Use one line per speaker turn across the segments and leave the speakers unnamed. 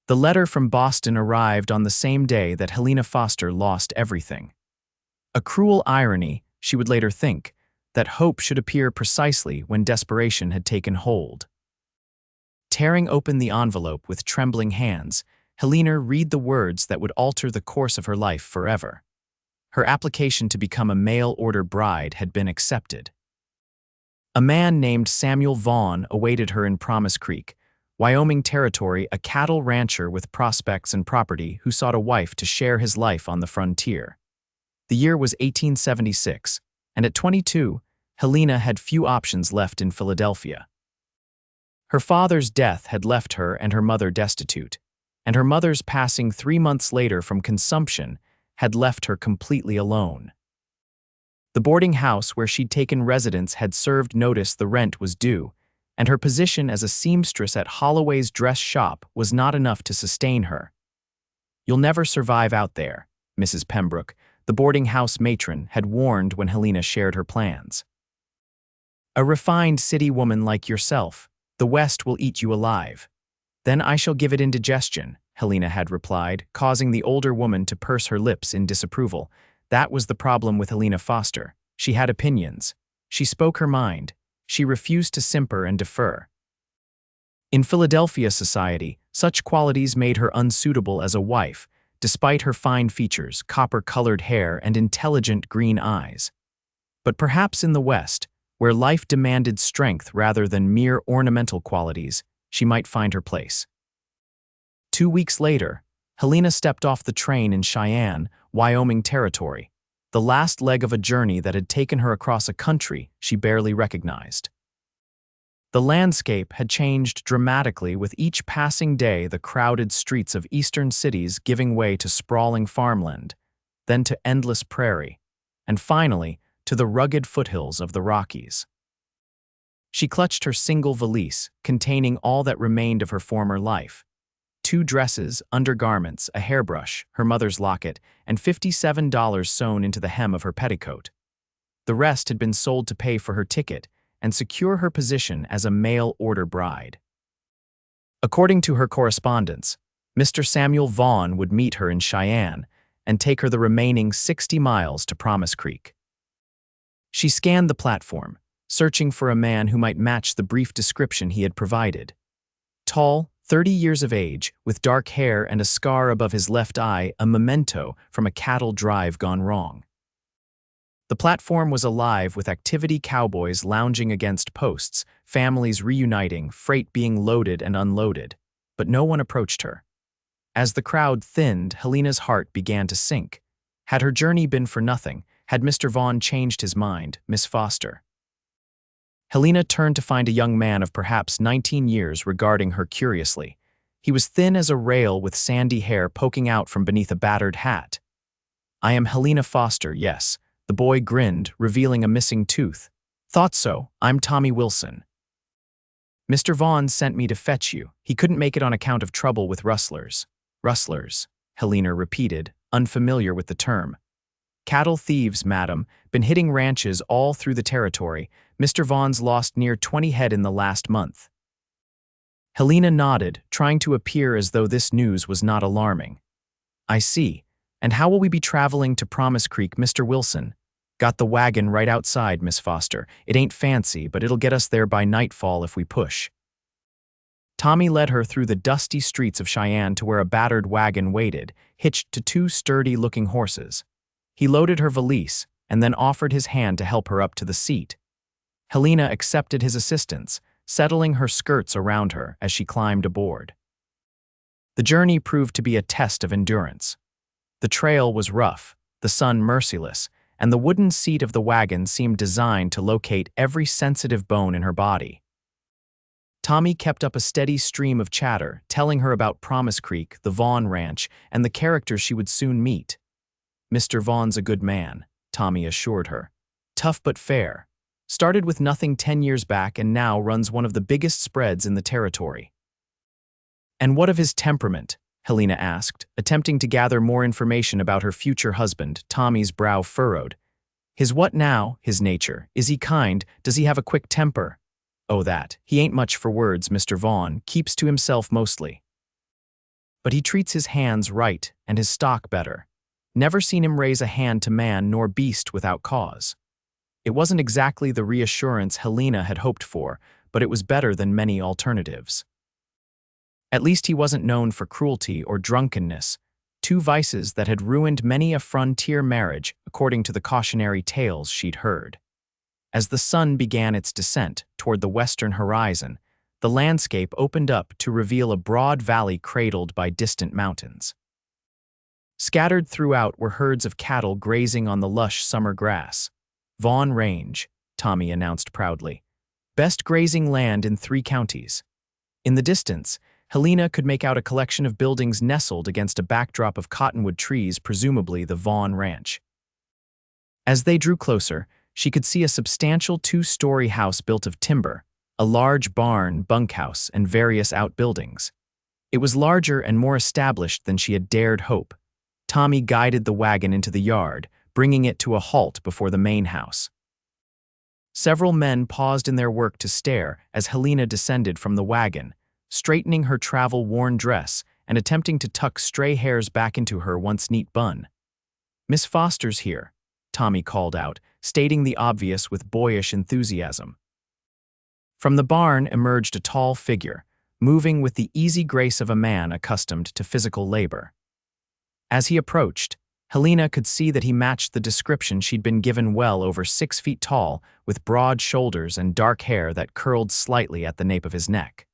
The letter from Boston arrived on the same day that Helena Foster lost everything. A cruel irony, she would later think, that hope should appear precisely when desperation had taken hold. Tearing open the envelope with trembling hands, Helena read the words that would alter the course of her life forever. Her application to become a mail-order bride had been accepted. A man named Samuel Vaughn awaited her in Promise Creek, Wyoming Territory, a cattle rancher with prospects and property who sought a wife to share his life on the frontier. The year was 1876, and at 22, Helena had few options left in Philadelphia. Her father's death had left her and her mother destitute, and her mother's passing 3 months later from consumption had left her completely alone. The boarding house where she'd taken residence had served notice the rent was due, and her position as a seamstress at Holloway's dress shop was not enough to sustain her. "You'll never survive out there," Mrs. Pembroke, the boarding house matron, had warned when Helena shared her plans. "A refined city woman like yourself, the West will eat you alive." "Then I shall give it indigestion," Helena had replied, causing the older woman to purse her lips in disapproval. That was the problem with Helena Foster. She had opinions. She spoke her mind. She refused to simper and defer. In Philadelphia society, such qualities made her unsuitable as a wife, despite her fine features, copper-colored hair, and intelligent green eyes. But perhaps in the West, where life demanded strength rather than mere ornamental qualities, she might find her place. 2 weeks later, Helena stepped off the train in Cheyenne, Wyoming Territory, the last leg of a journey that had taken her across a country she barely recognized. The landscape had changed dramatically with each passing day, the crowded streets of eastern cities giving way to sprawling farmland, then to endless prairie, and finally to the rugged foothills of the Rockies. She clutched her single valise, containing all that remained of her former life: 2 dresses, undergarments, a hairbrush, her mother's locket, and $57 sewn into the hem of her petticoat. The rest had been sold to pay for her ticket and secure her position as a mail-order bride. According to her correspondence, Mr. Samuel Vaughn would meet her in Cheyenne and take her the remaining 60 miles to Promise Creek. She scanned the platform, searching for a man who might match the brief description he had provided. Tall, 30 years of age, with dark hair and a scar above his left eye, a memento from a cattle drive gone wrong. The platform was alive with activity: cowboys lounging against posts, families reuniting, freight being loaded and unloaded. But no one approached her. As the crowd thinned, Helena's heart began to sink. Had her journey been for nothing? Had Mr. Vaughn changed his mind, Miss Foster? Helena turned to find a young man of perhaps 19 years regarding her curiously. He was thin as a rail with sandy hair poking out from beneath a battered hat. "I am Helena Foster, yes." The boy grinned, revealing a missing tooth. "Thought so. I'm Tommy Wilson. Mr. Vaughn sent me to fetch you. He couldn't make it on account of trouble with rustlers." "Rustlers," Helena repeated, unfamiliar with the term. "Cattle thieves, madam. Been hitting ranches all through the territory. Mr. Vaughn's lost near 20 head in the last month." Helena nodded, trying to appear as though this news was not alarming. "I see. And how will we be traveling to Promise Creek, Mr. Wilson?" "Got the wagon right outside, Miss Foster. It ain't fancy, but it'll get us there by nightfall if we push." Tommy led her through the dusty streets of Cheyenne to where a battered wagon waited, hitched to 2 sturdy-looking horses. He loaded her valise and then offered his hand to help her up to the seat. Helena accepted his assistance, settling her skirts around her as she climbed aboard. The journey proved to be a test of endurance. The trail was rough, the sun merciless, and the wooden seat of the wagon seemed designed to locate every sensitive bone in her body. Tommy kept up a steady stream of chatter, telling her about Promise Creek, the Vaughn Ranch, and the characters she would soon meet. "Mr. Vaughn's a good man," Tommy assured her. "Tough but fair. Started with nothing 10 years back and now runs one of the biggest spreads in the territory." "And what of his temperament?" Helena asked, attempting to gather more information about her future husband. Tommy's brow furrowed. "His what now? His nature. Is he kind? Does he have a quick temper?" "Oh, that. He ain't much for words, Mr. Vaughn. Keeps to himself mostly." But he treats his hands right and his stock better. Never seen him raise a hand to man nor beast without cause. It wasn't exactly the reassurance Helena had hoped for, but it was better than many alternatives. At least he wasn't known for cruelty or drunkenness, two vices that had ruined many a frontier marriage, according to the cautionary tales she'd heard. As the sun began its descent toward the western horizon, the landscape opened up to reveal a broad valley cradled by distant mountains. Scattered throughout were herds of cattle grazing on the lush summer grass. Vaughn Range, Tommy announced proudly. Best grazing land in 3 counties. In the distance, Helena could make out a collection of buildings nestled against a backdrop of cottonwood trees, presumably the Vaughn Ranch. As they drew closer, she could see a substantial 2-story house built of timber, a large barn, bunkhouse, and various outbuildings. It was larger and more established than she had dared hope. Tommy guided the wagon into the yard, bringing it to a halt before the main house. Several men paused in their work to stare as Helena descended from the wagon, straightening her travel-worn dress and attempting to tuck stray hairs back into her once neat bun. "Miss Foster's here," Tommy called out, stating the obvious with boyish enthusiasm. From the barn emerged a tall figure, moving with the easy grace of a man accustomed to physical labor. As he approached, Helena could see that he matched the description she'd been given, well over 6 feet tall, with broad shoulders and dark hair that curled slightly at the nape of his neck.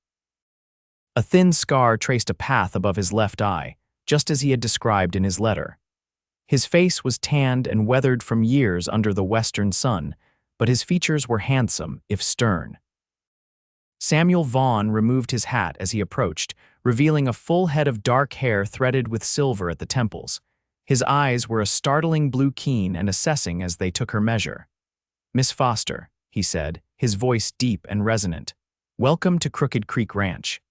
A thin scar traced a path above his left eye, just as he had described in his letter. His face was tanned and weathered from years under the western sun, but his features were handsome, if stern. Samuel Vaughn removed his hat as he approached, revealing a full head of dark hair threaded with silver at the temples. His eyes were a startling blue, keen and assessing as they took her measure. "Miss Foster," he said, his voice deep and resonant. "Welcome to Crooked Creek Ranch."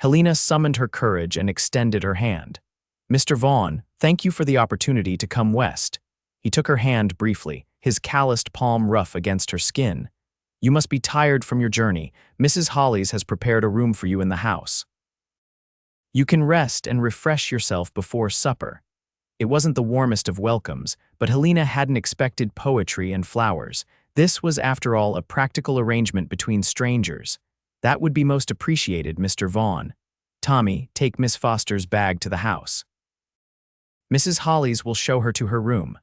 Helena summoned her courage and extended her hand. "Mr. Vaughn, thank you for the opportunity to come west." He took her hand briefly, his calloused palm rough against her skin. "You must be tired from your journey. Mrs. Hollis has prepared a room for you in the house. You can rest and refresh yourself before supper." It wasn't the warmest of welcomes, but Helena hadn't expected poetry and flowers. This was, after all, a practical arrangement between strangers. "That would be most appreciated, Mr. Vaughn. Tommy, take Miss Foster's bag to the house. Mrs. Hollis will show her to her room."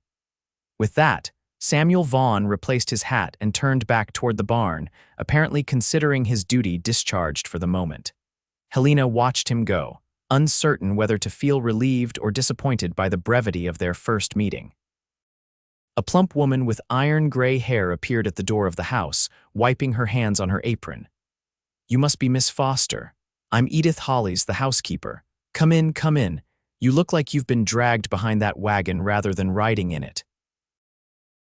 With that, Samuel Vaughn replaced his hat and turned back toward the barn, apparently considering his duty discharged for the moment. Helena watched him go, uncertain whether to feel relieved or disappointed by the brevity of their first meeting. A plump woman with iron-gray hair appeared at the door of the house, wiping her hands on her apron. "You must be Miss Foster. I'm Edith Hollis, the housekeeper. Come in, come in. You look like you've been dragged behind that wagon rather than riding in it."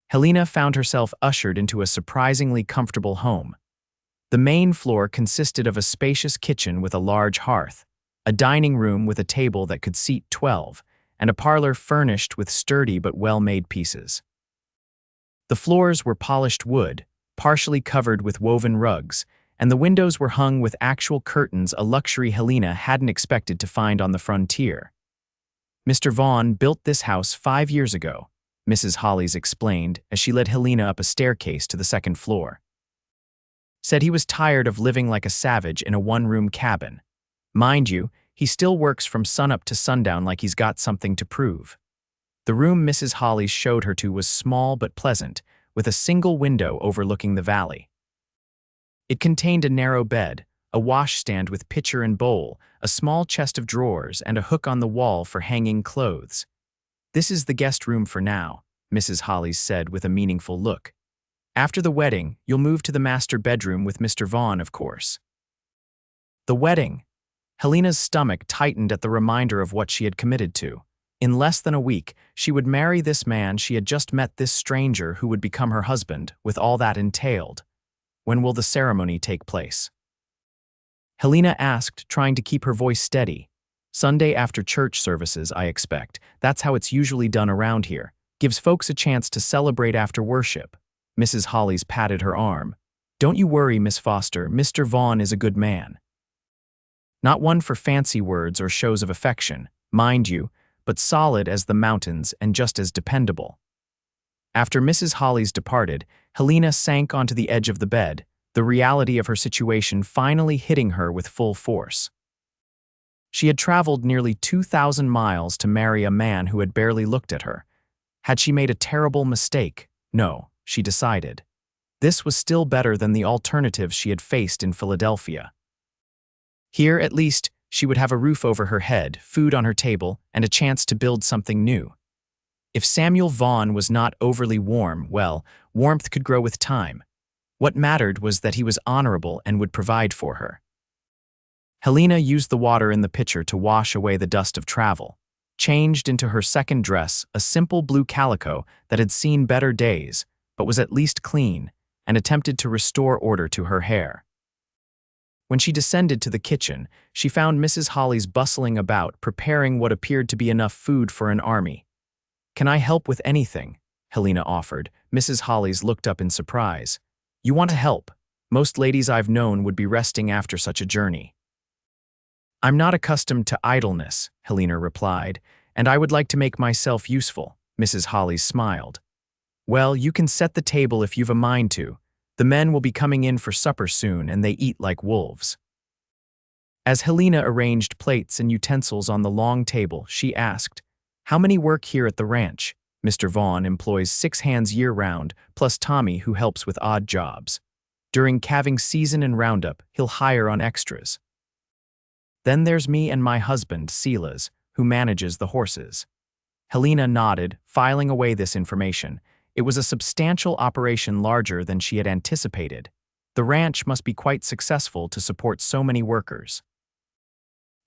Helena found herself ushered into a surprisingly comfortable home. The main floor consisted of a spacious kitchen with a large hearth, a dining room with a table that could seat 12, and a parlor furnished with sturdy but well-made pieces. The floors were polished wood, partially covered with woven rugs, and the windows were hung with actual curtains, a luxury Helena hadn't expected to find on the frontier. "Mr. Vaughn built this house 5 years ago," Mrs. Hollis explained as she led Helena up a staircase to the second floor. "Said he was tired of living like a savage in a one-room cabin. Mind you, he still works from sunup to sundown like he's got something to prove." The room Mrs. Hollis showed her to was small but pleasant, with a single window overlooking the valley. It contained a narrow bed, a washstand with pitcher and bowl, a small chest of drawers, and a hook on the wall for hanging clothes. "This is the guest room for now," Mrs. Hollis said with a meaningful look. "After the wedding, you'll move to the master bedroom with Mr. Vaughn, of course." The wedding. Helena's stomach tightened at the reminder of what she had committed to. In less than a week, she would marry this man she had just met, this stranger who would become her husband, with all that entailed. When will the ceremony take place? Helena asked, trying to keep her voice steady. "Sunday after church services, I expect. That's how it's usually done around here. Gives folks a chance to celebrate after worship." Mrs. Hollis patted her arm. "Don't you worry, Miss Foster. Mr. Vaughn is a good man." Not one for fancy words or shows of affection, mind you, but solid as the mountains and just as dependable. After Mrs. Hollis departed, Helena sank onto the edge of the bed, the reality of her situation finally hitting her with full force. She had traveled nearly 2,000 miles to marry a man who had barely looked at her. Had she made a terrible mistake? No, she decided. This was still better than the alternatives she had faced in Philadelphia. Here, at least, she would have a roof over her head, food on her table, and a chance to build something new. If Samuel Vaughn was not overly warm, well, warmth could grow with time. What mattered was that he was honorable and would provide for her. Helena used the water in the pitcher to wash away the dust of travel, changed into her second dress, a simple blue calico that had seen better days, but was at least clean, and attempted to restore order to her hair. When she descended to the kitchen, she found Mrs. Hollis bustling about, preparing what appeared to be enough food for an army. "Can I help with anything?" Helena offered. Mrs. Hollis looked up in surprise. "You want to help? Most ladies I've known would be resting after such a journey." "I'm not accustomed to idleness," Helena replied, "and I would like to make myself useful." Mrs. Hollis smiled. "Well, you can set the table if you've a mind to. The men will be coming in for supper soon, and they eat like wolves." As Helena arranged plates and utensils on the long table, she asked, "How many work here at the ranch?" Mr. Vaughn employs 6 hands year-round, plus Tommy, who helps with odd jobs. During calving season and roundup, he'll hire on extras. Then there's me and my husband, Silas, who manages the horses. Helena nodded, filing away this information. It was a substantial operation, larger than she had anticipated. The ranch must be quite successful to support so many workers.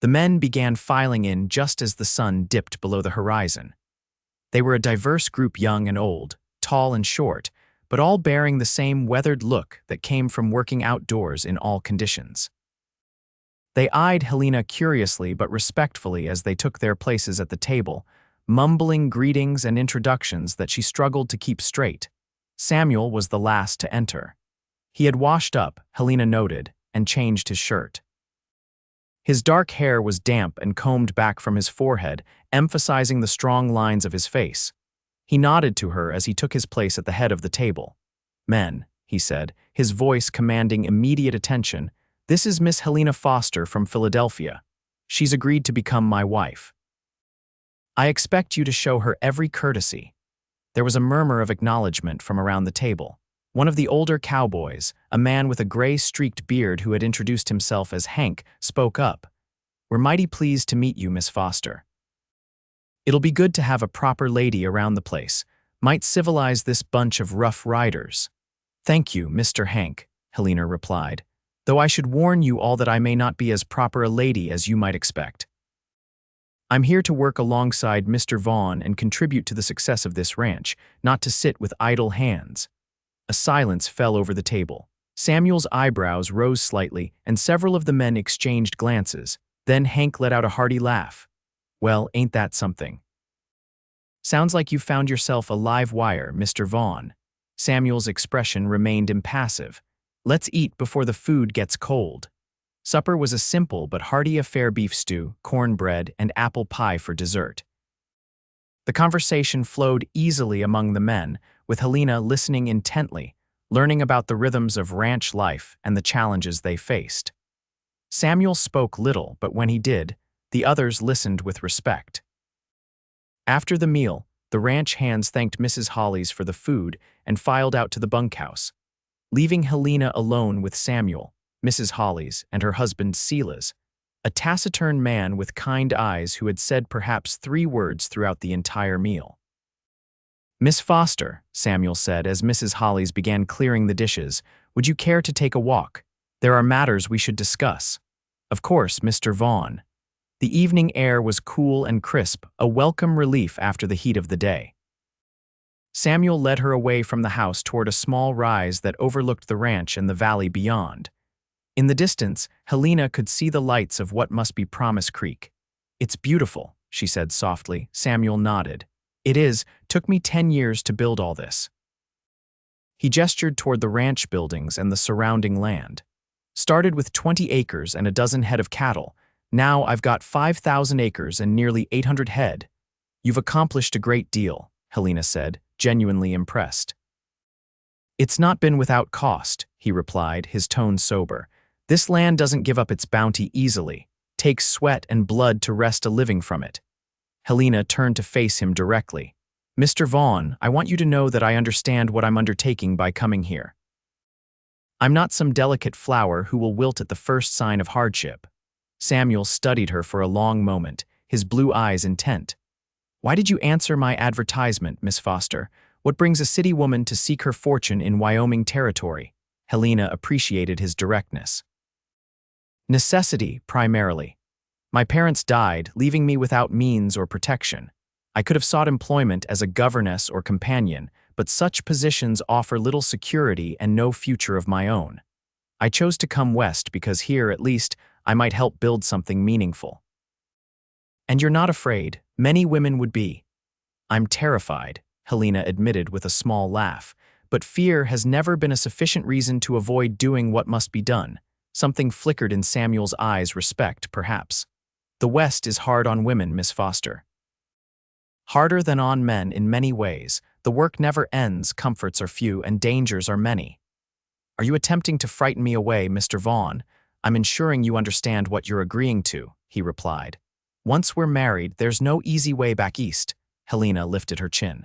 The men began filing in just as the sun dipped below the horizon. They were a diverse group, young and old, tall and short, but all bearing the same weathered look that came from working outdoors in all conditions. They eyed Helena curiously but respectfully as they took their places at the table, mumbling greetings and introductions that she struggled to keep straight. Samuel was the last to enter. He had washed up, Helena noted, and changed his shirt. His dark hair was damp and combed back from his forehead, emphasizing the strong lines of his face. He nodded to her as he took his place at the head of the table. "Men," he said, his voice commanding immediate attention, "this is Miss Helena Foster from Philadelphia. She's agreed to become my wife. I expect you to show her every courtesy." There was a murmur of acknowledgement from around the table. One of the older cowboys, a man with a gray-streaked beard who had introduced himself as Hank, spoke up. "We're mighty pleased to meet you, Miss Foster. It'll be good to have a proper lady around the place. Might civilize this bunch of rough riders." "Thank you, Mr. Hank," Helena replied, "though I should warn you all that I may not be as proper a lady as you might expect. I'm here to work alongside Mr. Vaughn and contribute to the success of this ranch, not to sit with idle hands." A silence fell over the table. Samuel's eyebrows rose slightly, and several of the men exchanged glances. Then Hank let out a hearty laugh. "Well, ain't that something? Sounds like you found yourself a live wire, Mr. Vaughn." Samuel's expression remained impassive. "Let's eat before the food gets cold." Supper was a simple but hearty affair: beef stew, cornbread, and apple pie for dessert. The conversation flowed easily among the men, with Helena listening intently, learning about the rhythms of ranch life and the challenges they faced. Samuel spoke little, but when he did, the others listened with respect. After the meal, the ranch hands thanked Mrs. Hollis for the food and filed out to the bunkhouse, leaving Helena alone with Samuel, Mrs. Hollis, and her husband Silas, a taciturn man with kind eyes who had said perhaps 3 words throughout the entire meal. "Miss Foster," Samuel said as Mrs. Hollis began clearing the dishes, "would you care to take a walk? There are matters we should discuss." "Of course, Mr. Vaughn." The evening air was cool and crisp, a welcome relief after the heat of the day. Samuel led her away from the house toward a small rise that overlooked the ranch and the valley beyond. In the distance, Helena could see the lights of what must be Promise Creek. "It's beautiful," she said softly. Samuel nodded. "It is. Took me 10 years to build all this." He gestured toward the ranch buildings and the surrounding land. "Started with 20 acres and a dozen head of cattle, Now I've got 5,000 acres and nearly 800 head. You've accomplished a great deal, Helena said, genuinely impressed. It's not been without cost, he replied, his tone sober. This land doesn't give up its bounty easily, takes sweat and blood to wrest a living from it. Helena turned to face him directly. Mr. Vaughn, I want you to know that I understand what I'm undertaking by coming here. I'm not some delicate flower who will wilt at the first sign of hardship. Samuel studied her for a long moment, his blue eyes intent. Why did you answer my advertisement, Miss Foster? What brings a city woman to seek her fortune in Wyoming Territory? Helena appreciated his directness. Necessity, primarily. My parents died, leaving me without means or protection. I could have sought employment as a governess or companion, but such positions offer little security and no future of my own. I chose to come west because here, at least, I might help build something meaningful. And you're not afraid. Many women would be. I'm terrified, Helena admitted with a small laugh, but fear has never been a sufficient reason to avoid doing what must be done. Something flickered in Samuel's eyes, respect, perhaps. The West is hard on women, Miss Foster. Harder than on men in many ways. The work never ends, comforts are few, and dangers are many. Are you attempting to frighten me away, Mr. Vaughn? I'm ensuring you understand what you're agreeing to, he replied. Once we're married, there's no easy way back east. Helena lifted her chin.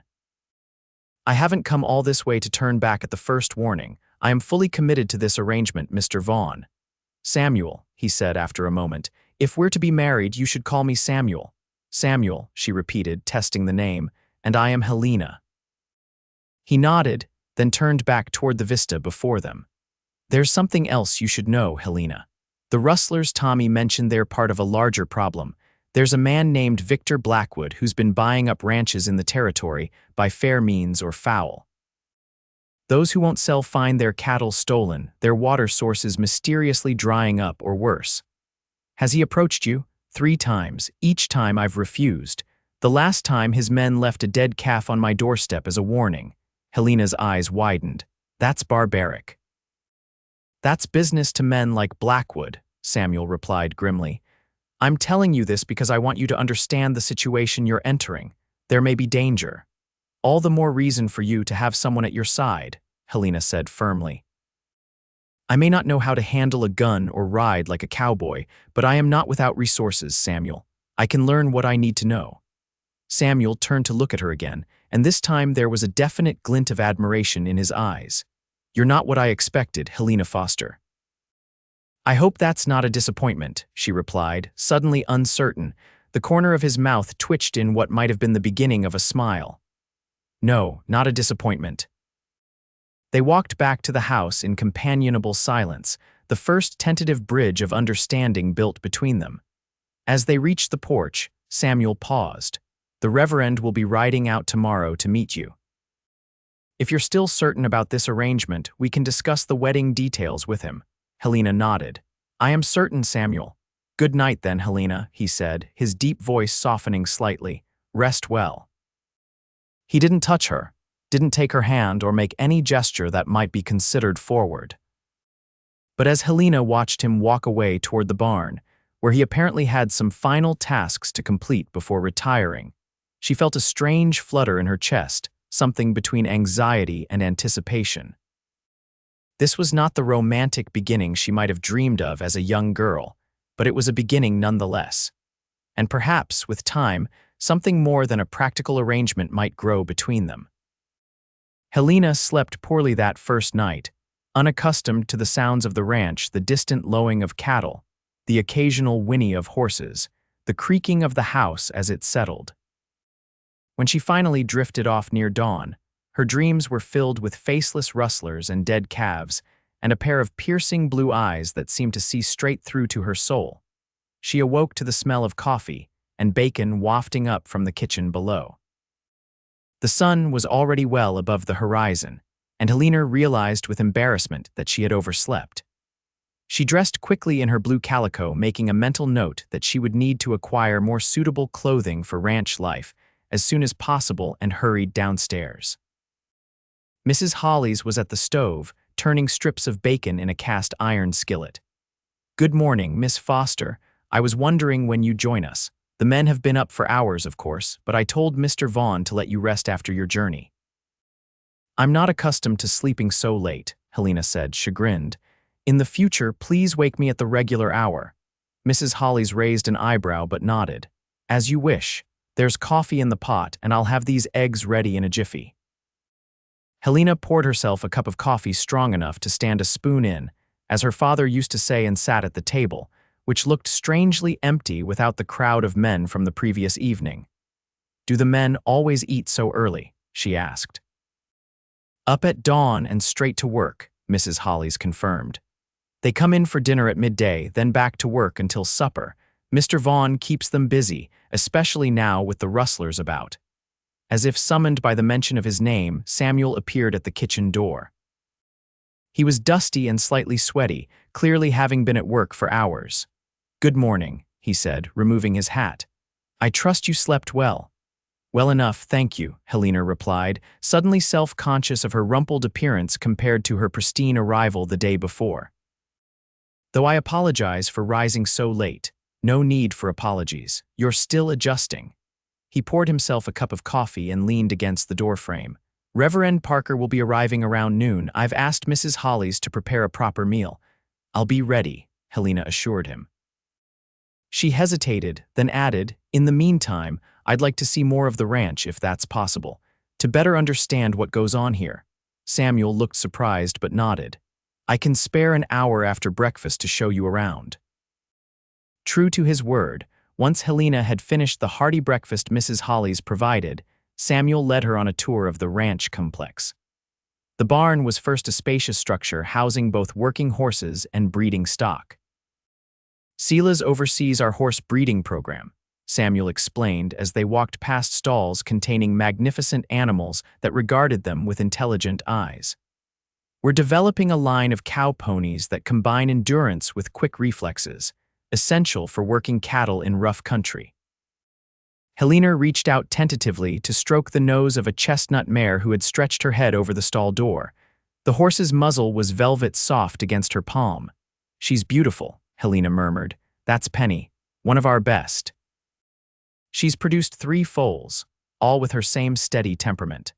I haven't come all this way to turn back at the first warning. I am fully committed to this arrangement, Mr. Vaughn. Samuel, he said after a moment, if we're to be married, you should call me Samuel. Samuel, she repeated, testing the name, and I am Helena. He nodded, then turned back toward the vista before them. There's something else you should know, Helena. The rustlers Tommy mentioned they're part of a larger problem. There's a man named Victor Blackwood who's been buying up ranches in the territory by fair means or foul. Those who won't sell find their cattle stolen, their water sources mysteriously drying up or worse. Has he approached you? 3 times. Each time I've refused. The last time his men left a dead calf on my doorstep as a warning. Helena's eyes widened. That's barbaric. That's business to men like Blackwood, Samuel replied grimly. I'm telling you this because I want you to understand the situation you're entering. There may be danger. All the more reason for you to have someone at your side, Helena said firmly. I may not know how to handle a gun or ride like a cowboy, but I am not without resources, Samuel. I can learn what I need to know. Samuel turned to look at her again, and this time there was a definite glint of admiration in his eyes. You're not what I expected, Helena Foster. I hope that's not a disappointment, she replied, suddenly uncertain. The corner of his mouth twitched in what might have been the beginning of a smile. No, not a disappointment. They walked back to the house in companionable silence, the first tentative bridge of understanding built between them. As they reached the porch, Samuel paused. The Reverend will be riding out tomorrow to meet you. If you're still certain about this arrangement, we can discuss the wedding details with him. Helena nodded. I am certain, Samuel. Good night then, Helena, he said, his deep voice softening slightly. Rest well. He didn't touch her, didn't take her hand or make any gesture that might be considered forward. But as Helena watched him walk away toward the barn, where he apparently had some final tasks to complete before retiring, she felt a strange flutter in her chest, something between anxiety and anticipation. This was not the romantic beginning she might have dreamed of as a young girl, but it was a beginning nonetheless. And perhaps, with time, something more than a practical arrangement might grow between them. Helena slept poorly that first night, unaccustomed to the sounds of the ranch, the distant lowing of cattle, the occasional whinny of horses, the creaking of the house as it settled. When she finally drifted off near dawn, her dreams were filled with faceless rustlers and dead calves, and a pair of piercing blue eyes that seemed to see straight through to her soul. She awoke to the smell of coffee and bacon wafting up from the kitchen below. The sun was already well above the horizon, and Helena realized with embarrassment that she had overslept. She dressed quickly in her blue calico, making a mental note that she would need to acquire more suitable clothing for ranch life as soon as possible, and hurried downstairs. Mrs. Hollies was at the stove, turning strips of bacon in a cast iron skillet. Good morning, Miss Foster. I was wondering when you'd join us. The men have been up for hours, of course, but I told Mr. Vaughn to let you rest after your journey." "I'm not accustomed to sleeping so late," Helena said, chagrined. "In the future, please wake me at the regular hour." Mrs. Hollis raised an eyebrow but nodded. "As you wish. There's coffee in the pot, and I'll have these eggs ready in a jiffy." Helena poured herself a cup of coffee strong enough to stand a spoon in, as her father used to say, and sat at the table, which looked strangely empty without the crowd of men from the previous evening. "Do the men always eat so early?" she asked. "Up at dawn and straight to work," Mrs. Hollis confirmed. "They come in for dinner at midday, then back to work until supper. Mr. Vaughn keeps them busy, especially now with the rustlers about." As if summoned by the mention of his name, Samuel appeared at the kitchen door. He was dusty and slightly sweaty, clearly having been at work for hours. "Good morning," he said, removing his hat. "I trust you slept well." "Well enough, thank you," Helena replied, suddenly self-conscious of her rumpled appearance compared to her pristine arrival the day before. "Though I apologize for rising so late. No need for apologies. You're still adjusting." He poured himself a cup of coffee and leaned against the doorframe. "Reverend Parker will be arriving around noon. I've asked Mrs. Hollis to prepare a proper meal." "I'll be ready," Helena assured him. She hesitated, then added, "In the meantime, I'd like to see more of the ranch if that's possible, to better understand what goes on here." Samuel looked surprised but nodded. "I can spare an hour after breakfast to show you around." True to his word, once Helena had finished the hearty breakfast Mrs. Hollis provided, Samuel led her on a tour of the ranch complex. The barn was first a spacious structure housing both working horses and breeding stock. "Silas oversees our horse breeding program," Samuel explained as they walked past stalls containing magnificent animals that regarded them with intelligent eyes. "We're developing a line of cow ponies that combine endurance with quick reflexes, essential for working cattle in rough country." Helena reached out tentatively to stroke the nose of a chestnut mare who had stretched her head over the stall door. The horse's muzzle was velvet soft against her palm. "She's beautiful," Helena murmured. "That's Penny, one of our best. She's produced 3 foals, all with her same steady temperament."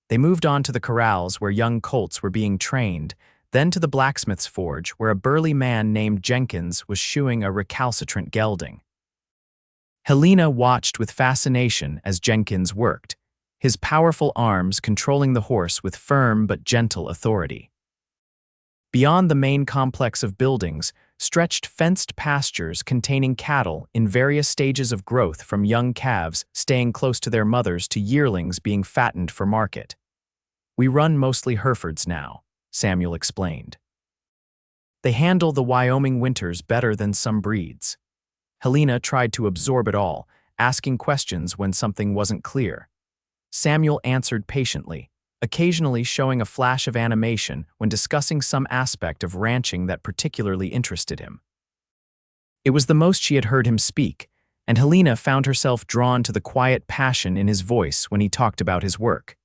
They moved on to the corrals where young colts were being trained, then to the blacksmith's forge where a burly man named Jenkins was shoeing a recalcitrant gelding. Helena watched with fascination as Jenkins worked, his powerful arms controlling the horse with firm but gentle authority. Beyond the main complex of buildings stretched fenced pastures containing cattle in various stages of growth, from young calves staying close to their mothers to yearlings being fattened for market. "We run mostly Herefords now," Samuel explained. "They handle the Wyoming winters better than some breeds." Helena tried to absorb it all, asking questions when something wasn't clear. Samuel answered patiently, occasionally showing a flash of animation when discussing some aspect of ranching that particularly interested him. It was the most she had heard him speak, and Helena found herself drawn to the quiet passion in his voice when he talked about his work.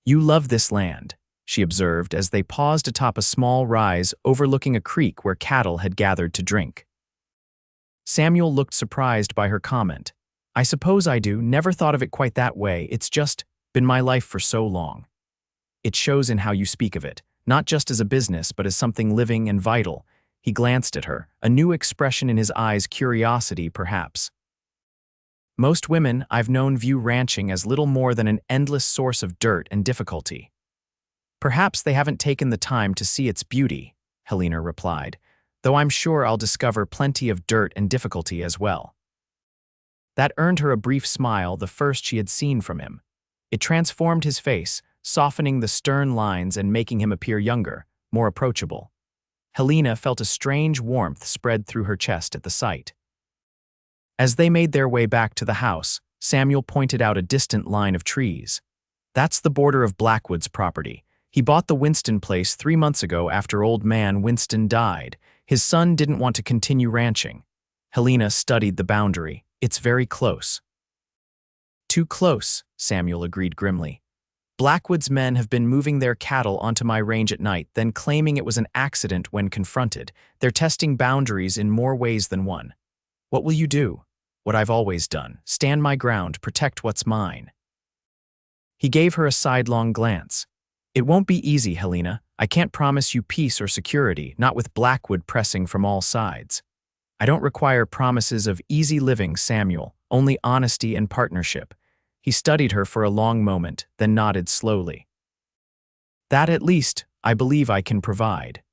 "You love this land," she observed as they paused atop a small rise overlooking a creek where cattle had gathered to drink. Samuel looked surprised by her comment. "I suppose I do. Never thought of it quite that way. It's just been my life for so long." "It shows in how you speak of it, not just as a business but as something living and vital." He glanced at her, a new expression in his eyes, curiosity perhaps. "Most women I've known view ranching as little more than an endless source of dirt and difficulty." "Perhaps they haven't taken the time to see its beauty," Helena replied, "though I'm sure I'll discover plenty of dirt and difficulty as well." That earned her a brief smile, the first she had seen from him. It transformed his face, softening the stern lines and making him appear younger, more approachable. Helena felt a strange warmth spread through her chest at the sight. As they made their way back to the house, Samuel pointed out a distant line of trees. "That's the border of Blackwood's property. He bought the Winston place 3 months ago after old man Winston died. His son didn't want to continue ranching." Helena studied the boundary. "It's very close." "Too close," Samuel agreed grimly. "Blackwood's men have been moving their cattle onto my range at night, then claiming it was an accident when confronted. They're testing boundaries in more ways than one." What will you do? What I've always done. Stand my ground, protect what's mine. He gave her a sidelong glance. It won't be easy, Helena. I can't promise you peace or security, not with Blackwood pressing from all sides. I don't require promises of easy living, Samuel, only honesty and partnership. He studied her for a long moment, then nodded slowly. That, at least, I believe I can provide.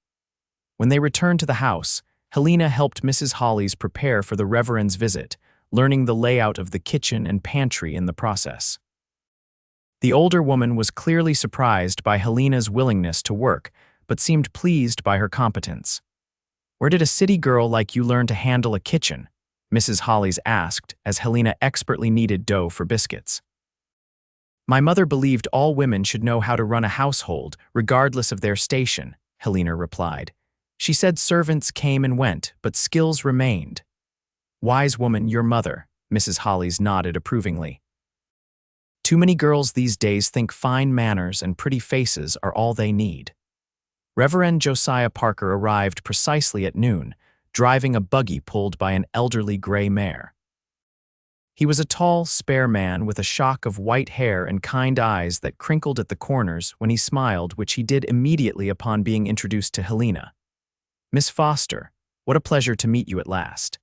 When they returned to the house, Helena helped Mrs. Hollis prepare for the Reverend's visit, learning the layout of the kitchen and pantry in the process. The older woman was clearly surprised by Helena's willingness to work, but seemed pleased by her competence. "Where did a city girl like you learn to handle a kitchen?" Mrs. Hollis asked as Helena expertly kneaded dough for biscuits. "My mother believed all women should know how to run a household, regardless of their station," Helena replied. "She said servants came and went, but skills remained." "Wise woman, your mother," Mrs. Hollis nodded approvingly. "Too many girls these days think fine manners and pretty faces are all they need." Reverend Josiah Parker arrived precisely at noon, driving a buggy pulled by an elderly gray mare. He was a tall, spare man with a shock of white hair and kind eyes that crinkled at the corners when he smiled, which he did immediately upon being introduced to Helena. "Miss Foster, what a pleasure to meet you at last."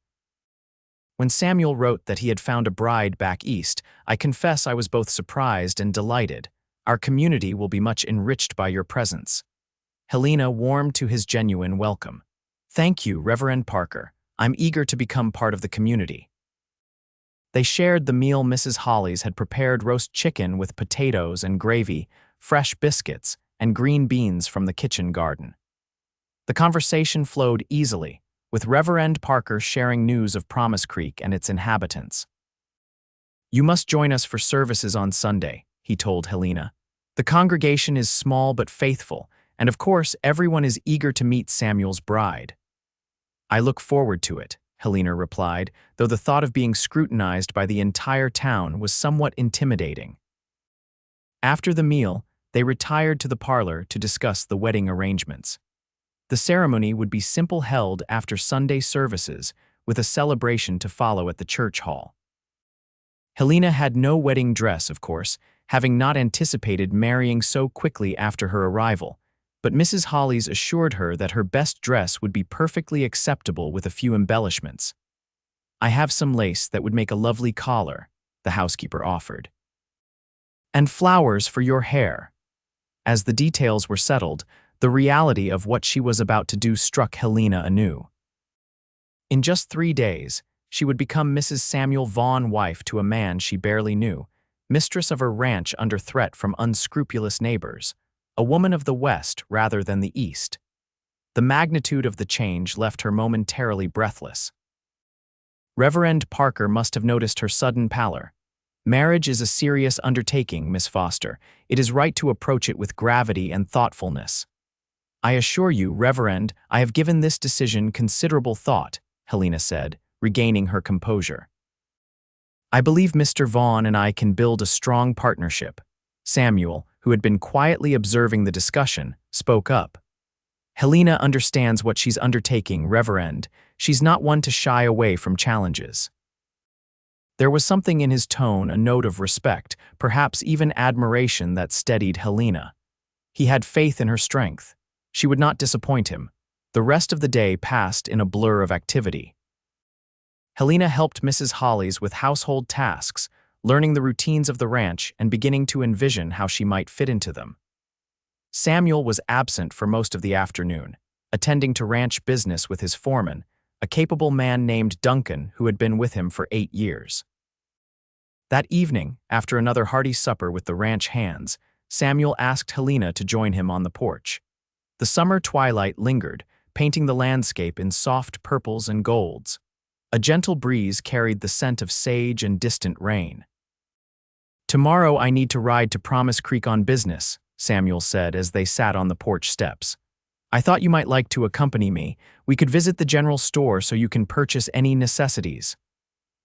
When Samuel wrote that he had found a bride back east, I confess I was both surprised and delighted. Our community will be much enriched by your presence. Helena warmed to his genuine welcome. "Thank you, Reverend Parker. I'm eager to become part of the community." They shared the meal Mrs. Hollis had prepared: roast chicken with potatoes and gravy, fresh biscuits, and green beans from the kitchen garden. The conversation flowed easily, with Reverend Parker sharing news of Promise Creek and its inhabitants. "You must join us for services on Sunday," he told Helena. "The congregation is small but faithful, and of course everyone is eager to meet Samuel's bride." "I look forward to it," Helena replied, though the thought of being scrutinized by the entire town was somewhat intimidating. After the meal, they retired to the parlor to discuss the wedding arrangements. The ceremony would be simple, held after Sunday services, with a celebration to follow at the church hall. Helena had no wedding dress, of course, having not anticipated marrying so quickly after her arrival, but Mrs. Hollis assured her that her best dress would be perfectly acceptable with a few embellishments. "I have some lace that would make a lovely collar," the housekeeper offered. "And flowers for your hair." As the details were settled, the reality of what she was about to do struck Helena anew. In just 3 days, she would become Mrs. Samuel Vaughn, wife to a man she barely knew, mistress of a ranch under threat from unscrupulous neighbors, a woman of the West rather than the East. The magnitude of the change left her momentarily breathless. Reverend Parker must have noticed her sudden pallor. "Marriage is a serious undertaking, Miss Foster. It is right to approach it with gravity and thoughtfulness." "I assure you, Reverend, I have given this decision considerable thought," Helena said, regaining her composure. "I believe Mr. Vaughn and I can build a strong partnership." Samuel, who had been quietly observing the discussion, spoke up. "Helena understands what she's undertaking, Reverend. She's not one to shy away from challenges." There was something in his tone, a note of respect, perhaps even admiration, that steadied Helena. He had faith in her strength. She would not disappoint him. The rest of the day passed in a blur of activity. Helena helped Mrs. Hollis with household tasks, learning the routines of the ranch and beginning to envision how she might fit into them. Samuel was absent for most of the afternoon, attending to ranch business with his foreman, a capable man named Duncan who had been with him for 8 years. That evening, after another hearty supper with the ranch hands, Samuel asked Helena to join him on the porch. The summer twilight lingered, painting the landscape in soft purples and golds. A gentle breeze carried the scent of sage and distant rain. "Tomorrow I need to ride to Promise Creek on business," Samuel said as they sat on the porch steps. "I thought you might like to accompany me. We could visit the general store so you can purchase any necessities."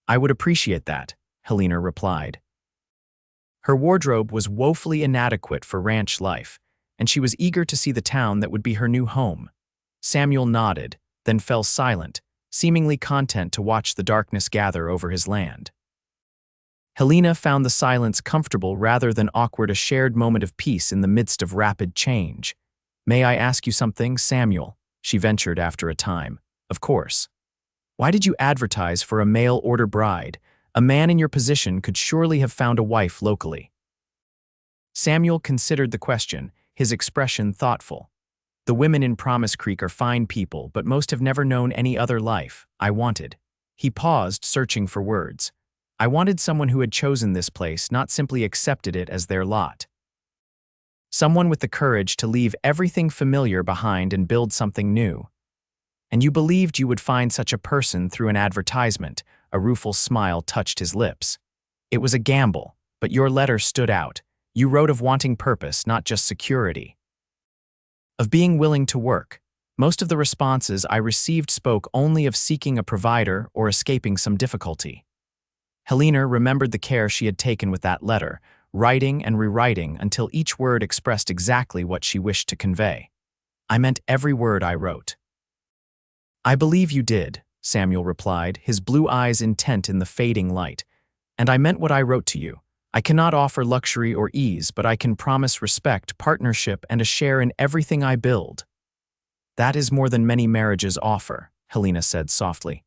"I would appreciate that," Helena replied. Her wardrobe was woefully inadequate for ranch life, and she was eager to see the town that would be her new home. Samuel nodded, then fell silent, seemingly content to watch the darkness gather over his land. Helena found the silence comfortable rather than awkward, a shared moment of peace in the midst of rapid change. "May I ask you something, Samuel?" she ventured after a time. "Of course. Why did you advertise for a mail-order bride? A man in your position could surely have found a wife locally." Samuel considered the question, his expression thoughtful. "The women in Promise Creek are fine people, but most have never known any other life. I wanted." He paused, searching for words. "I wanted someone who had chosen this place, not simply accepted it as their lot. Someone with the courage to leave everything familiar behind and build something new. And you believed you would find such a person through an advertisement." A rueful smile touched his lips. "It was a gamble, but your letter stood out. You wrote of wanting purpose, not just security. Of being willing to work. Most of the responses I received spoke only of seeking a provider or escaping some difficulty." Helena remembered the care she had taken with that letter, writing and rewriting until each word expressed exactly what she wished to convey. "I meant every word I wrote." "I believe you did," Samuel replied, his blue eyes intent in the fading light. "And I meant what I wrote to you. I cannot offer luxury or ease, but I can promise respect, partnership, and a share in everything I build." "That is more than many marriages offer," Helena said softly.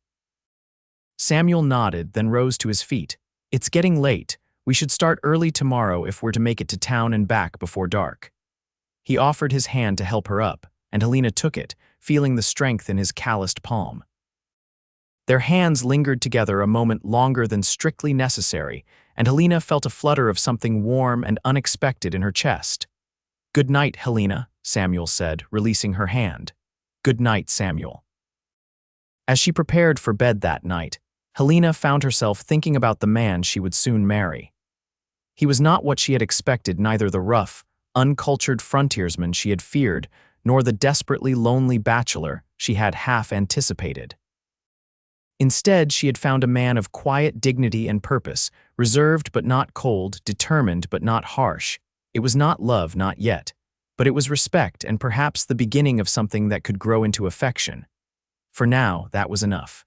Samuel nodded, then rose to his feet. "It's getting late. We should start early tomorrow if we're to make it to town and back before dark." He offered his hand to help her up, and Helena took it, feeling the strength in his calloused palm. Their hands lingered together a moment longer than strictly necessary, and Helena felt a flutter of something warm and unexpected in her chest. "Good night, Helena," Samuel said, releasing her hand. "Good night, Samuel." As she prepared for bed that night, Helena found herself thinking about the man she would soon marry. He was not what she had expected, neither the rough, uncultured frontiersman she had feared, nor the desperately lonely bachelor she had half anticipated. Instead, she had found a man of quiet dignity and purpose, reserved but not cold, determined but not harsh. It was not love, not yet, but it was respect and perhaps the beginning of something that could grow into affection. For now, that was enough.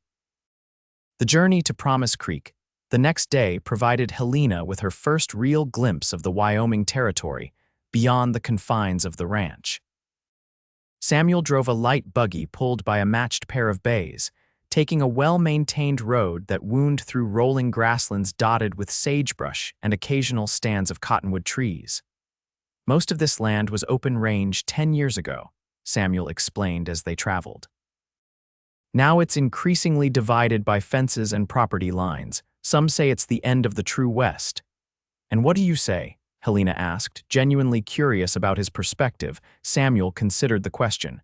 The journey to Promise Creek, the next day, provided Helena with her first real glimpse of the Wyoming Territory, beyond the confines of the ranch. Samuel drove a light buggy pulled by a matched pair of bays, taking a well-maintained road that wound through rolling grasslands dotted with sagebrush and occasional stands of cottonwood trees. Most of this land was open range 10 years ago, Samuel explained as they traveled. Now it's increasingly divided by fences and property lines. Some say it's the end of the true West. "And what do you say?" Helena asked, genuinely curious about his perspective. Samuel considered the question.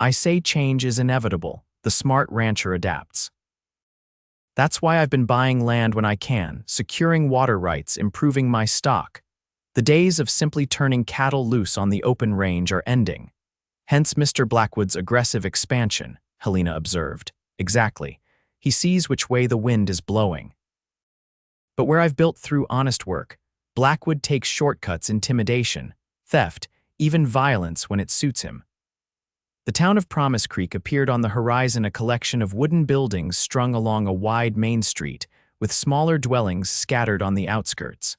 "I say change is inevitable. The smart rancher adapts. That's why I've been buying land when I can, securing water rights, improving my stock. The days of simply turning cattle loose on the open range are ending. Hence Mr. Blackwood's aggressive expansion," Helena observed. "Exactly. He sees which way the wind is blowing. But where I've built through honest work, Blackwood takes shortcuts, intimidation, theft, even violence when it suits him." The town of Promise Creek appeared on the horizon, a collection of wooden buildings strung along a wide main street, with smaller dwellings scattered on the outskirts.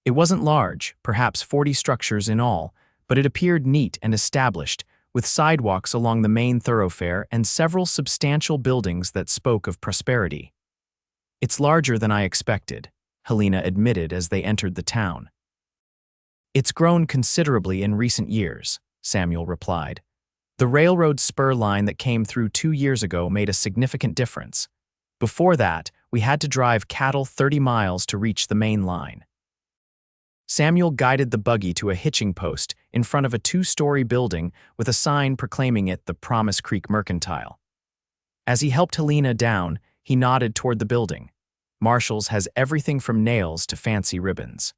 It wasn't large, perhaps 40 structures in all, but it appeared neat and established, with sidewalks along the main thoroughfare and several substantial buildings that spoke of prosperity. "It's larger than I expected," Helena admitted as they entered the town. "It's grown considerably in recent years," Samuel replied. "The railroad spur line that came through 2 years ago made a significant difference. Before that, we had to drive cattle 30 miles to reach the main line." Samuel guided the buggy to a hitching post in front of a 2-story building with a sign proclaiming it the Promise Creek Mercantile. As he helped Helena down, he nodded toward the building. "Marshall's has everything from nails to fancy ribbons.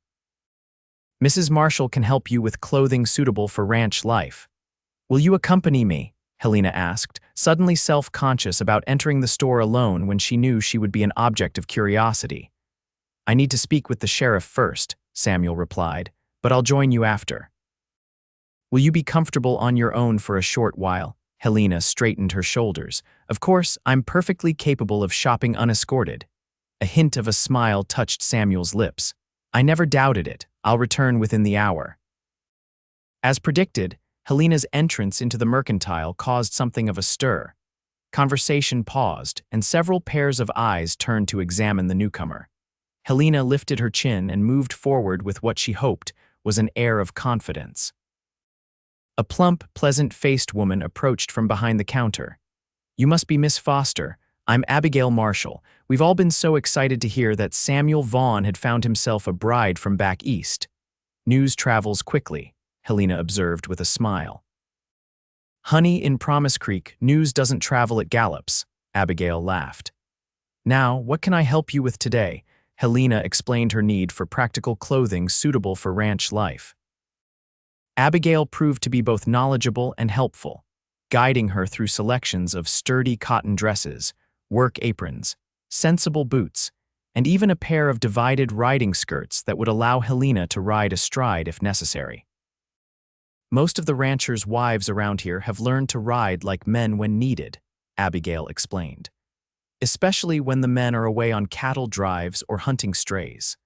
Mrs. Marshall can help you with clothing suitable for ranch life. Will you accompany me?" Helena asked, suddenly self-conscious about entering the store alone when she knew she would be an object of curiosity. "I need to speak with the sheriff first," Samuel replied, "but I'll join you after." "Will you be comfortable on your own for a short while?" Helena straightened her shoulders. Of course, I'm perfectly capable of shopping unescorted. A hint of a smile touched Samuel's lips. I never doubted it. I'll return within the hour. As predicted, Helena's entrance into the mercantile caused something of a stir. Conversation paused, and several pairs of eyes turned to examine the newcomer. Helena lifted her chin and moved forward with what she hoped was an air of confidence. A plump, pleasant-faced woman approached from behind the counter. "You must be Miss Foster. I'm Abigail Marshall. We've all been so excited to hear that Samuel Vaughn had found himself a bride from back east." "News travels quickly," Helena observed with a smile. "Honey, in Promise Creek, news doesn't travel at gallops," Abigail laughed. "Now, what can I help you with today?" Helena explained her need for practical clothing suitable for ranch life. Abigail proved to be both knowledgeable and helpful, guiding her through selections of sturdy cotton dresses, work aprons, sensible boots, and even a pair of divided riding skirts that would allow Helena to ride astride if necessary. "Most of the ranchers' wives around here have learned to ride like men when needed," Abigail explained, "especially when the men are away on cattle drives or hunting strays."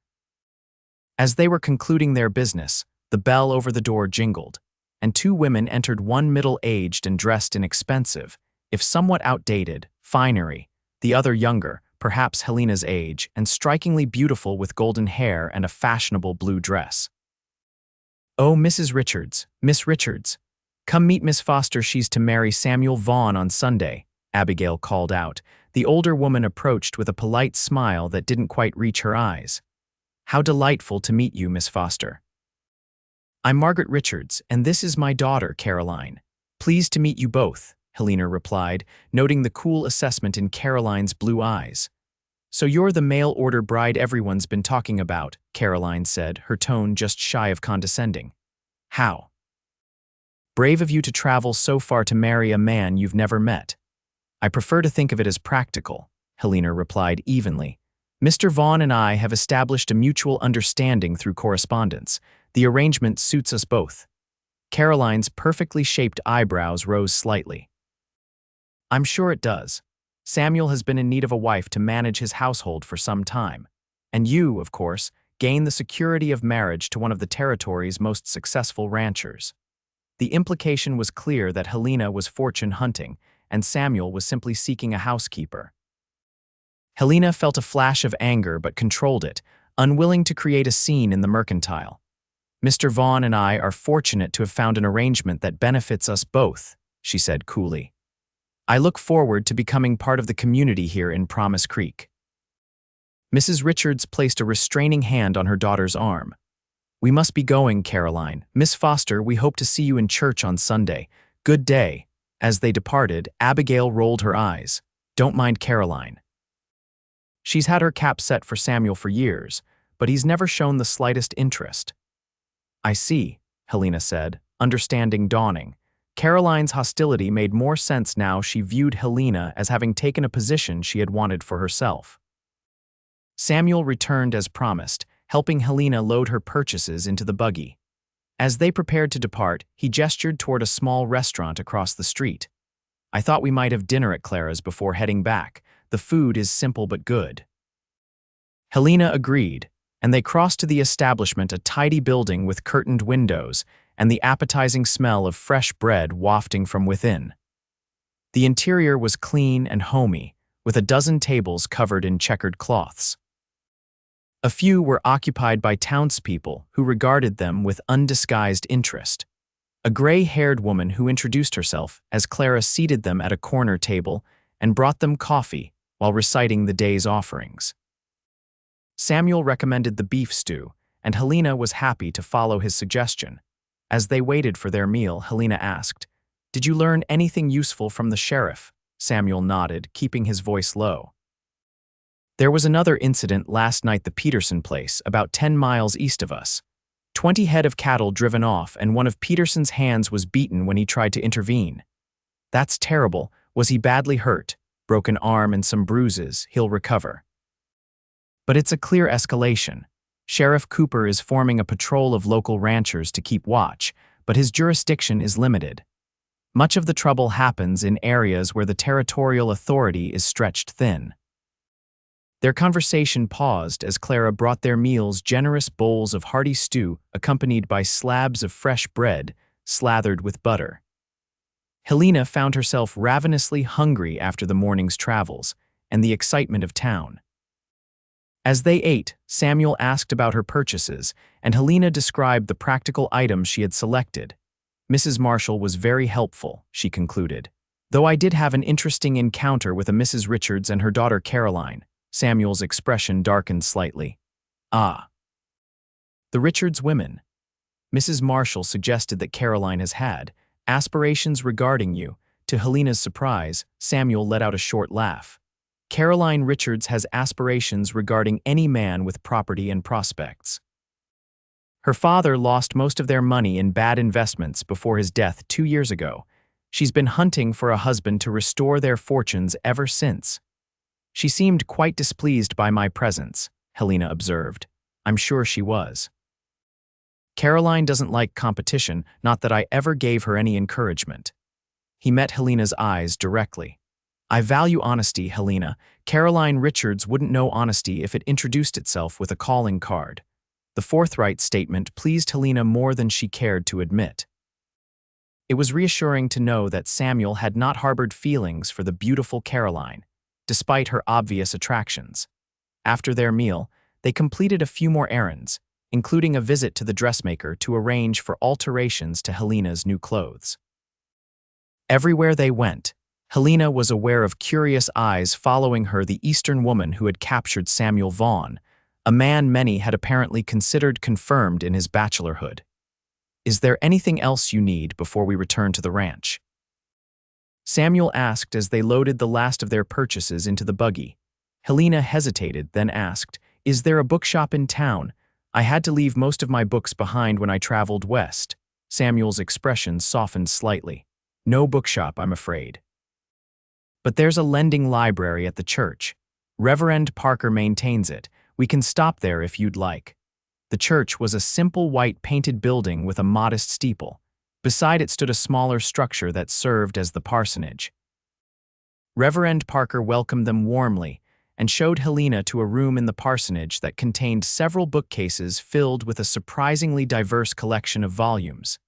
As they were concluding their business, the bell over the door jingled, and two women entered, one middle-aged and dressed in expensive, if somewhat outdated, finery, the other younger, perhaps Helena's age, and strikingly beautiful with golden hair and a fashionable blue dress. "Oh, Mrs. Richards, Miss Richards. Come meet Miss Foster, she's to marry Samuel Vaughn on Sunday," Abigail called out. The older woman approached with a polite smile that didn't quite reach her eyes. "How delightful to meet you, Miss Foster. I'm Margaret Richards, and this is my daughter, Caroline. Pleased to meet you both," Helena replied, noting the cool assessment in Caroline's blue eyes. "So you're the mail-order bride everyone's been talking about," Caroline said, her tone just shy of condescending. "How brave of you to travel so far to marry a man you've never met." "I prefer to think of it as practical," Helena replied evenly. "Mr. Vaughn and I have established a mutual understanding through correspondence. The arrangement suits us both." Caroline's perfectly shaped eyebrows rose slightly. "I'm sure it does. Samuel has been in need of a wife to manage his household for some time. And you, of course, gain the security of marriage to one of the territory's most successful ranchers." The implication was clear that Helena was fortune hunting, and Samuel was simply seeking a housekeeper. Helena felt a flash of anger but controlled it, unwilling to create a scene in the mercantile. "Mr. Vaughn and I are fortunate to have found an arrangement that benefits us both," she said coolly. "I look forward to becoming part of the community here in Promise Creek." Mrs. Richards placed a restraining hand on her daughter's arm. "We must be going, Caroline. Miss Foster, we hope to see you in church on Sunday. Good day." As they departed, Abigail rolled her eyes. "Don't mind Caroline. She's had her cap set for Samuel for years, but he's never shown the slightest interest." "I see," Helena said, understanding dawning. Caroline's hostility made more sense now she viewed Helena as having taken a position she had wanted for herself. Samuel returned as promised, helping Helena load her purchases into the buggy. As they prepared to depart, he gestured toward a small restaurant across the street. "I thought we might have dinner at Clara's before heading back. The food is simple but good." Helena agreed, and they crossed to the establishment, a tidy building with curtained windows and the appetizing smell of fresh bread wafting from within. The interior was clean and homey, with a dozen tables covered in checkered cloths. A few were occupied by townspeople who regarded them with undisguised interest. A gray-haired woman who introduced herself as Clara seated them at a corner table and brought them coffee while reciting the day's offerings. Samuel recommended the beef stew, and Helena was happy to follow his suggestion. As they waited for their meal, Helena asked, "Did you learn anything useful from the sheriff?" Samuel nodded, keeping his voice low. "There was another incident last night at the Peterson place, about 10 miles east of us. 20 head of cattle driven off, and one of Peterson's hands was beaten when he tried to intervene." "That's terrible. Was he badly hurt?" "Broken arm and some bruises. He'll recover." "But it's a clear escalation. Sheriff Cooper is forming a patrol of local ranchers to keep watch, but his jurisdiction is limited." Much of the trouble happens in areas where the territorial authority is stretched thin. Their conversation paused as Clara brought their meals generous bowls of hearty stew accompanied by slabs of fresh bread slathered with butter. Helena found herself ravenously hungry after the morning's travels and the excitement of town. As they ate, Samuel asked about her purchases, and Helena described the practical items she had selected. Mrs. Marshall was very helpful, she concluded. Though I did have an interesting encounter with a Mrs. Richards and her daughter Caroline. Samuel's expression darkened slightly. Ah. The Richards women. Mrs. Marshall suggested that Caroline has had aspirations regarding you. To Helena's surprise, Samuel let out a short laugh. Caroline Richards has aspirations regarding any man with property and prospects. Her father lost most of their money in bad investments before his death 2 years ago. She's been hunting for a husband to restore their fortunes ever since. She seemed quite displeased by my presence, Helena observed. I'm sure she was. Caroline doesn't like competition, not that I ever gave her any encouragement. He met Helena's eyes directly. I value honesty, Helena. Caroline Richards wouldn't know honesty if it introduced itself with a calling card. The forthright statement pleased Helena more than she cared to admit. It was reassuring to know that Samuel had not harbored feelings for the beautiful Caroline, despite her obvious attractions. After their meal, they completed a few more errands, including a visit to the dressmaker to arrange for alterations to Helena's new clothes. Everywhere they went, Helena was aware of curious eyes following her, the Eastern woman who had captured Samuel Vaughn, a man many had apparently considered confirmed in his bachelorhood. Is there anything else you need before we return to the ranch? Samuel asked as they loaded the last of their purchases into the buggy. Helena hesitated, then asked, Is there a bookshop in town? I had to leave most of my books behind when I traveled west. Samuel's expression softened slightly. No bookshop, I'm afraid. But there's a lending library at the church. Reverend Parker maintains it. We can stop there if you'd like. The church was a simple white painted building with a modest steeple. Beside it stood a smaller structure that served as the parsonage. Reverend Parker welcomed them warmly and showed Helena to a room in the parsonage that contained several bookcases filled with a surprisingly diverse collection of volumes.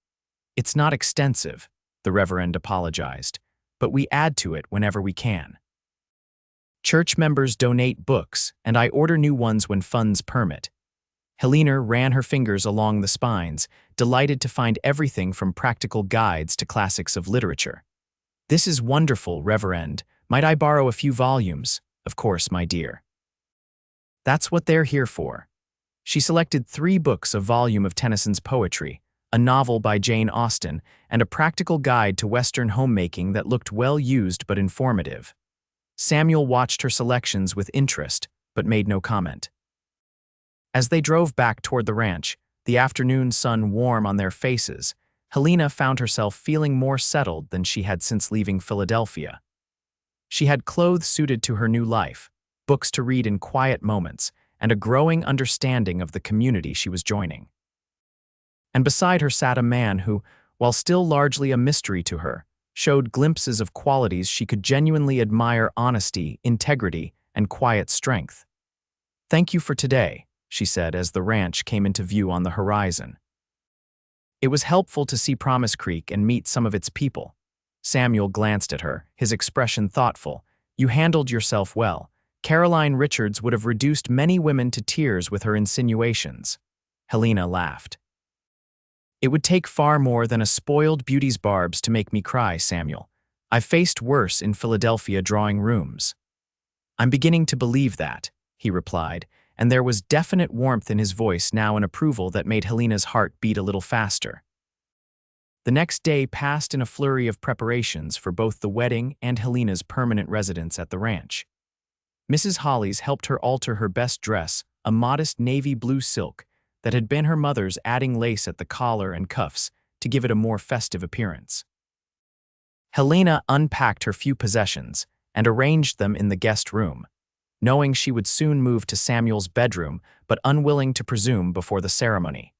It's not extensive, the Reverend apologized, but we add to it whenever we can. Church members donate books, and I order new ones when funds permit. Helena ran her fingers along the spines, delighted to find everything from practical guides to classics of literature. This is wonderful, Reverend. Might I borrow a few volumes? Of course, my dear. That's what they're here for. She selected 3 books, a volume of Tennyson's poetry, a novel by Jane Austen, and a practical guide to Western homemaking that looked well used but informative. Samuel watched her selections with interest, but made no comment. As they drove back toward the ranch, the afternoon sun warm on their faces, Helena found herself feeling more settled than she had since leaving Philadelphia. She had clothes suited to her new life, books to read in quiet moments, and a growing understanding of the community she was joining. And beside her sat a man who, while still largely a mystery to her, showed glimpses of qualities she could genuinely admire: honesty, integrity, and quiet strength. Thank you for today, she said as the ranch came into view on the horizon. It was helpful to see Promise Creek and meet some of its people. Samuel glanced at her, his expression thoughtful. You handled yourself well. Caroline Richards would have reduced many women to tears with her insinuations. Helena laughed. It would take far more than a spoiled beauty's barbs to make me cry, Samuel. I've faced worse in Philadelphia drawing rooms. I'm beginning to believe that, he replied, and there was definite warmth in his voice now, an approval that made Helena's heart beat a little faster. The next day passed in a flurry of preparations for both the wedding and Helena's permanent residence at the ranch. Mrs. Hollies helped her alter her best dress, a modest navy blue silk that had been her mother's, adding lace at the collar and cuffs to give it a more festive appearance. Helena unpacked her few possessions and arranged them in the guest room, knowing she would soon move to Samuel's bedroom, but unwilling to presume before the ceremony.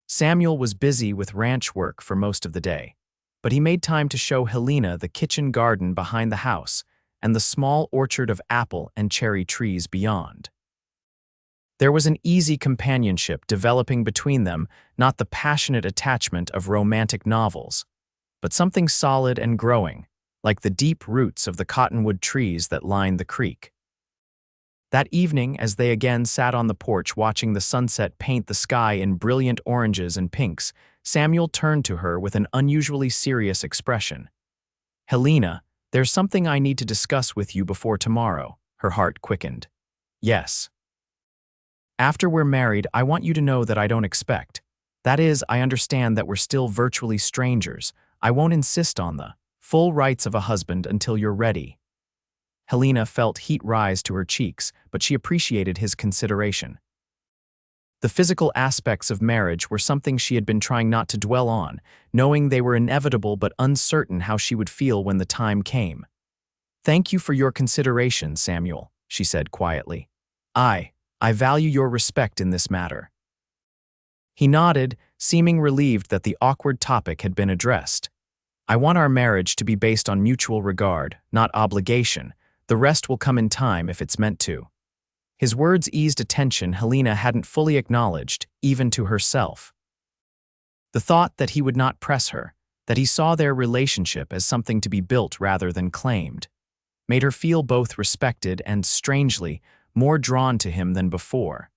Samuel was busy with ranch work for most of the day. but he made time to show Helena the kitchen garden behind the house and the small orchard of apple and cherry trees beyond. There was an easy companionship developing between them, not the passionate attachment of romantic novels, but something solid and growing, like the deep roots of the cottonwood trees that lined the creek. That evening, as they again sat on the porch watching the sunset paint the sky in brilliant oranges and pinks, Samuel turned to her with an unusually serious expression. "Helena, there's something I need to discuss with you before tomorrow." Her heart quickened. "Yes. After we're married, I want you to know that I don't expect. That is, I understand that we're still virtually strangers. I won't insist on the full rights of a husband until you're ready." Helena felt heat rise to her cheeks, but she appreciated his consideration. The physical aspects of marriage were something she had been trying not to dwell on, knowing they were inevitable but uncertain how she would feel when the time came. "Thank you for your consideration, Samuel," she said quietly. I value your respect in this matter." He nodded, seeming relieved that the awkward topic had been addressed. "I want our marriage to be based on mutual regard, not obligation. The rest will come in time if it's meant to." His words eased a tension Helena hadn't fully acknowledged, even to herself. The thought that he would not press her, that he saw their relationship as something to be built rather than claimed, made her feel both respected and, strangely, more drawn to him than before.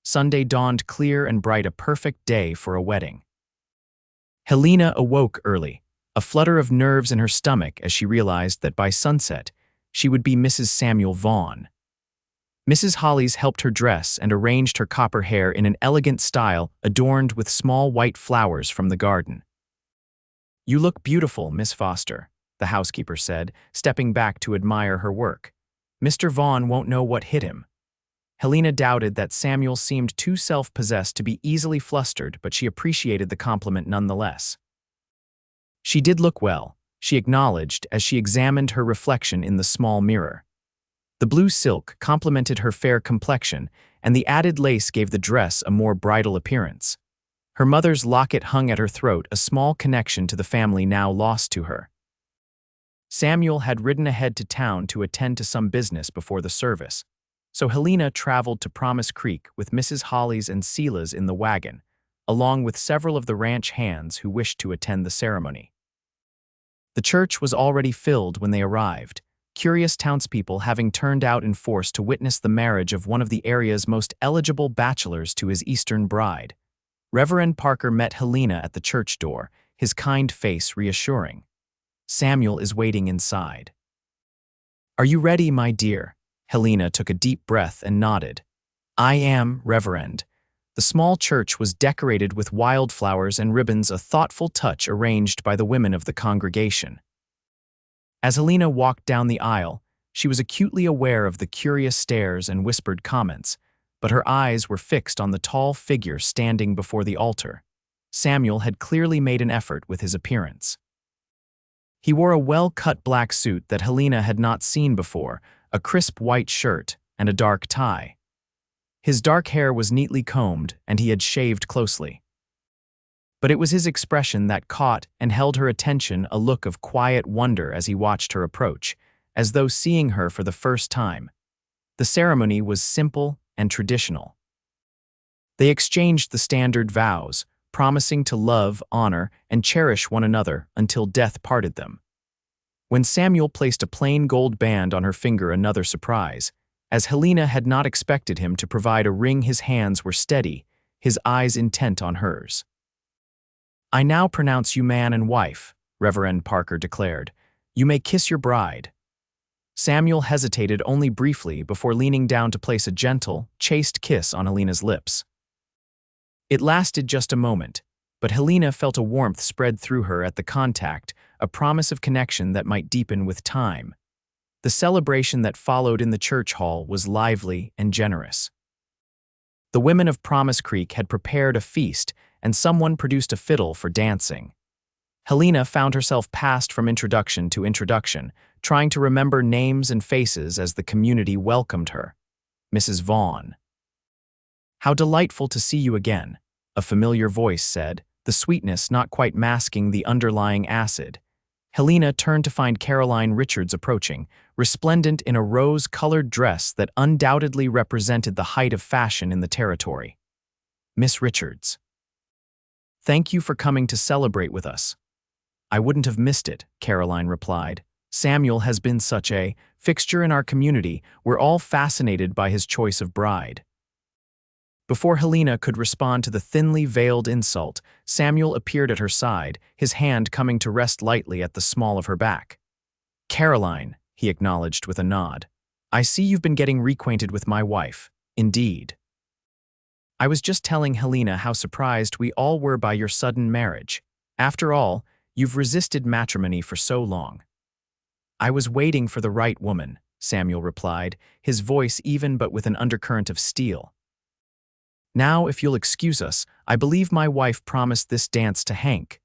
Sunday dawned clear and bright, a perfect day for a wedding. Helena awoke early, a flutter of nerves in her stomach as she realized that by sunset, she would be Mrs. Samuel Vaughn. Mrs. Hollis helped her dress and arranged her copper hair in an elegant style adorned with small white flowers from the garden. "You look beautiful, Miss Foster," the housekeeper said, stepping back to admire her work. "Mr. Vaughn won't know what hit him." Helena doubted that Samuel seemed too self-possessed to be easily flustered, but she appreciated the compliment nonetheless. She did look well, she acknowledged as she examined her reflection in the small mirror. The blue silk complemented her fair complexion, and the added lace gave the dress a more bridal appearance. Her mother's locket hung at her throat, a small connection to the family now lost to her. Samuel had ridden ahead to town to attend to some business before the service, so Helena traveled to Promise Creek with Mrs. Hollis and Sela's in the wagon, along with several of the ranch hands who wished to attend the ceremony. The church was already filled when they arrived, curious townspeople having turned out in force to witness the marriage of one of the area's most eligible bachelors to his Eastern bride. Reverend Parker met Helena at the church door, his kind face reassuring. "Samuel is waiting inside." "Are you ready, my dear?" Helena took a deep breath and nodded. "I am, Reverend." The small church was decorated with wildflowers and ribbons, a thoughtful touch arranged by the women of the congregation. As Helena walked down the aisle, she was acutely aware of the curious stares and whispered comments, but her eyes were fixed on the tall figure standing before the altar. Samuel had clearly made an effort with his appearance. He wore a well-cut black suit that Helena had not seen before, a crisp white shirt, and a dark tie. His dark hair was neatly combed, and he had shaved closely. But it was his expression that caught and held her attention, a look of quiet wonder as he watched her approach, as though seeing her for the first time. The ceremony was simple and traditional. They exchanged the standard vows, promising to love, honor, and cherish one another until death parted them. When Samuel placed a plain gold band on her finger, another surprise. As Helena had not expected him to provide a ring, his hands were steady, his eyes intent on hers. "I now pronounce you man and wife," Reverend Parker declared. "You may kiss your bride." Samuel hesitated only briefly before leaning down to place a gentle, chaste kiss on Helena's lips. It lasted just a moment, but Helena felt a warmth spread through her at the contact, a promise of connection that might deepen with time. The celebration that followed in the church hall was lively and generous. The women of Promise Creek had prepared a feast, and someone produced a fiddle for dancing. Helena found herself passed from introduction to introduction, trying to remember names and faces as the community welcomed her. "Mrs. Vaughn." "How delightful to see you again," a familiar voice said, the sweetness not quite masking the underlying acid. Helena turned to find Caroline Richards approaching, resplendent in a rose-colored dress that undoubtedly represented the height of fashion in the territory. "Miss Richards, thank you for coming to celebrate with us." "I wouldn't have missed it," Caroline replied. "Samuel has been such a fixture in our community. We're all fascinated by his choice of bride." Before Helena could respond to the thinly veiled insult, Samuel appeared at her side, his hand coming to rest lightly at the small of her back. "Caroline," he acknowledged with a nod, "I see you've been getting reacquainted with my wife. Indeed. I was just telling Helena how surprised we all were by your sudden marriage. After all, you've resisted matrimony for so long." "I was waiting for the right woman," Samuel replied, his voice even but with an undercurrent of steel. "Now, if you'll excuse us, I believe my wife promised this dance to Hank."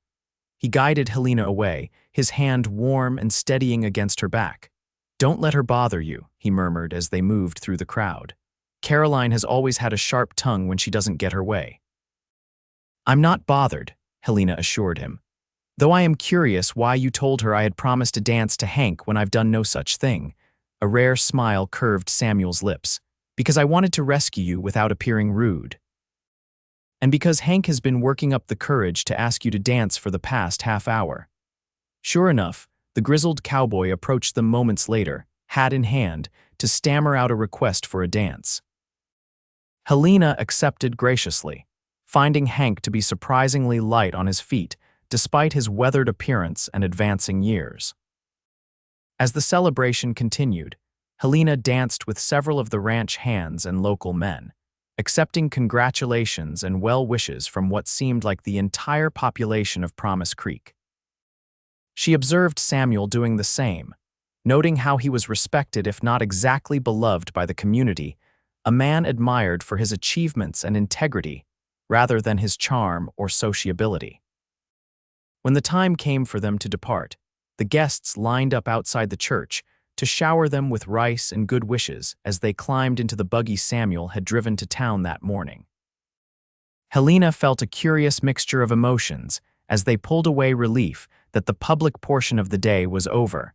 He guided Helena away, his hand warm and steadying against her back. "Don't let her bother you," he murmured as they moved through the crowd. "Caroline has always had a sharp tongue when she doesn't get her way." "I'm not bothered," Helena assured him, "though I am curious why you told her I had promised a dance to Hank when I've done no such thing." A rare smile curved Samuel's lips. "Because I wanted to rescue you without appearing rude. And because Hank has been working up the courage to ask you to dance for the past half hour." Sure enough, the grizzled cowboy approached them moments later, hat in hand, to stammer out a request for a dance. Helena accepted graciously, finding Hank to be surprisingly light on his feet, despite his weathered appearance and advancing years. As the celebration continued, Helena danced with several of the ranch hands and local men, accepting congratulations and well wishes from what seemed like the entire population of Promise Creek. She observed Samuel doing the same, noting how he was respected if not exactly beloved by the community, a man admired for his achievements and integrity rather than his charm or sociability. When the time came for them to depart, the guests lined up outside the church to shower them with rice and good wishes as they climbed into the buggy Samuel had driven to town that morning. Helena felt a curious mixture of emotions as they pulled away, relief that the public portion of the day was over,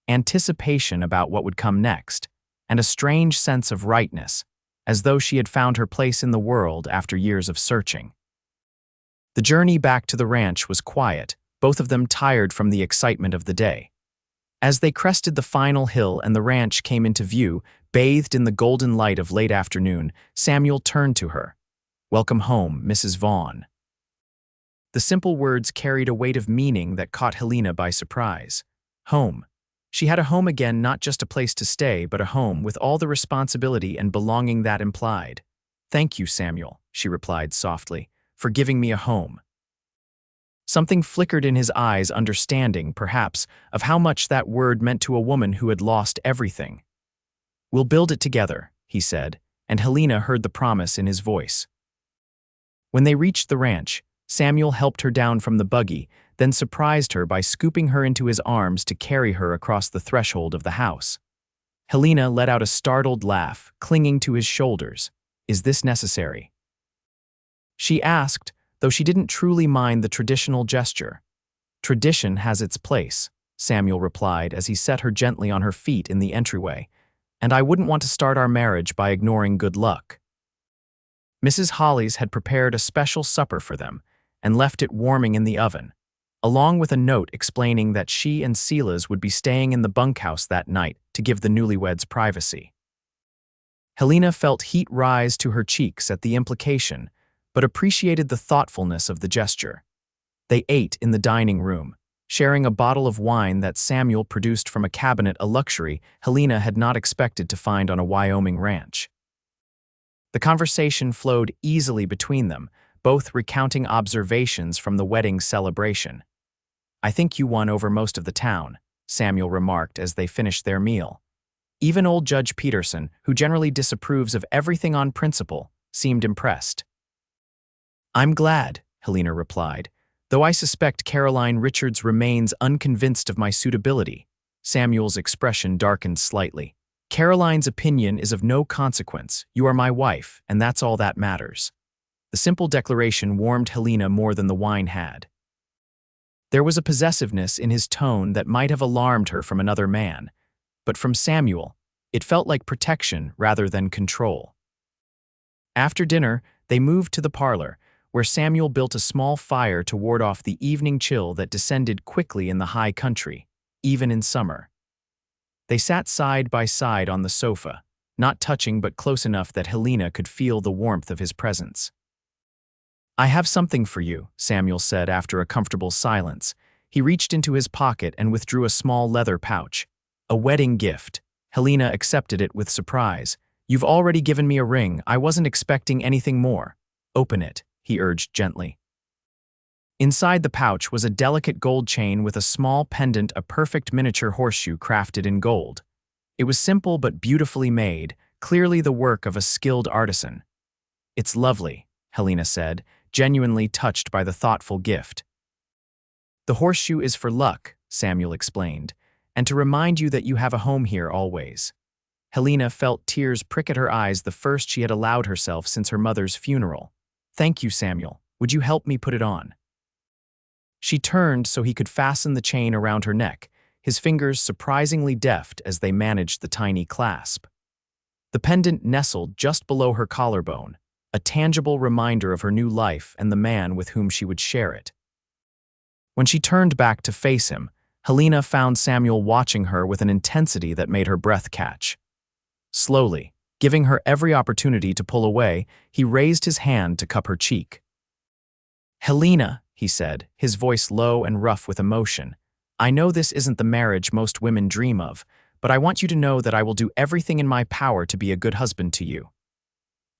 anticipation about what would come next, and a strange sense of rightness, as though she had found her place in the world after years of searching. The journey back to the ranch was quiet, both of them tired from the excitement of the day. As they crested the final hill and the ranch came into view, bathed in the golden light of late afternoon, Samuel turned to her. "Welcome home, Mrs. Vaughn." The simple words carried a weight of meaning that caught Helena by surprise. Home. She had a home again, not just a place to stay, but a home with all the responsibility and belonging that implied. "Thank you, Samuel," she replied softly, "for giving me a home." Something flickered in his eyes, understanding, perhaps, of how much that word meant to a woman who had lost everything. "We'll build it together," he said, and Helena heard the promise in his voice. When they reached the ranch, Samuel helped her down from the buggy, then surprised her by scooping her into his arms to carry her across the threshold of the house. Helena let out a startled laugh, clinging to his shoulders. "Is this necessary?" she asked, though she didn't truly mind the traditional gesture. "Tradition has its place," Samuel replied as he set her gently on her feet in the entryway, "and I wouldn't want to start our marriage by ignoring good luck." Mrs. Hollies had prepared a special supper for them and left it warming in the oven, along with a note explaining that she and Silas would be staying in the bunkhouse that night to give the newlyweds privacy. Helena felt heat rise to her cheeks at the implication, but appreciated the thoughtfulness of the gesture. They ate in the dining room, sharing a bottle of wine that Samuel produced from a cabinet, a luxury Helena had not expected to find on a Wyoming ranch. The conversation flowed easily between them, both recounting observations from the wedding celebration. "I think you won over most of the town," Samuel remarked as they finished their meal. Even old Judge Peterson, who generally disapproves of everything on principle, seemed impressed. "I'm glad," Helena replied, "though I suspect Caroline Richards remains unconvinced of my suitability." Samuel's expression darkened slightly. "Caroline's opinion is of no consequence. You are my wife, and that's all that matters." The simple declaration warmed Helena more than the wine had. There was a possessiveness in his tone that might have alarmed her from another man, but from Samuel, it felt like protection rather than control. After dinner, they moved to the parlor, where Samuel built a small fire to ward off the evening chill that descended quickly in the high country, even in summer. They sat side by side on the sofa, not touching but close enough that Helena could feel the warmth of his presence. "I have something for you," Samuel said after a comfortable silence. He reached into his pocket and withdrew a small leather pouch. A wedding gift. Helena accepted it with surprise. "You've already given me a ring. I wasn't expecting anything more." "Open it," he urged gently. Inside the pouch was a delicate gold chain with a small pendant, a perfect miniature horseshoe crafted in gold. It was simple but beautifully made, clearly the work of a skilled artisan. "It's lovely," Helena said, genuinely touched by the thoughtful gift. "The horseshoe is for luck," Samuel explained, "and to remind you that you have a home here always." Helena felt tears prick at her eyes, the first she had allowed herself since her mother's funeral. "Thank you, Samuel. Would you help me put it on?" She turned so he could fasten the chain around her neck, his fingers surprisingly deft as they managed the tiny clasp. The pendant nestled just below her collarbone, a tangible reminder of her new life and the man with whom she would share it. When she turned back to face him, Helena found Samuel watching her with an intensity that made her breath catch. Slowly, giving her every opportunity to pull away, he raised his hand to cup her cheek. "Helena," he said, his voice low and rough with emotion, "I know this isn't the marriage most women dream of, but I want you to know that I will do everything in my power to be a good husband to you."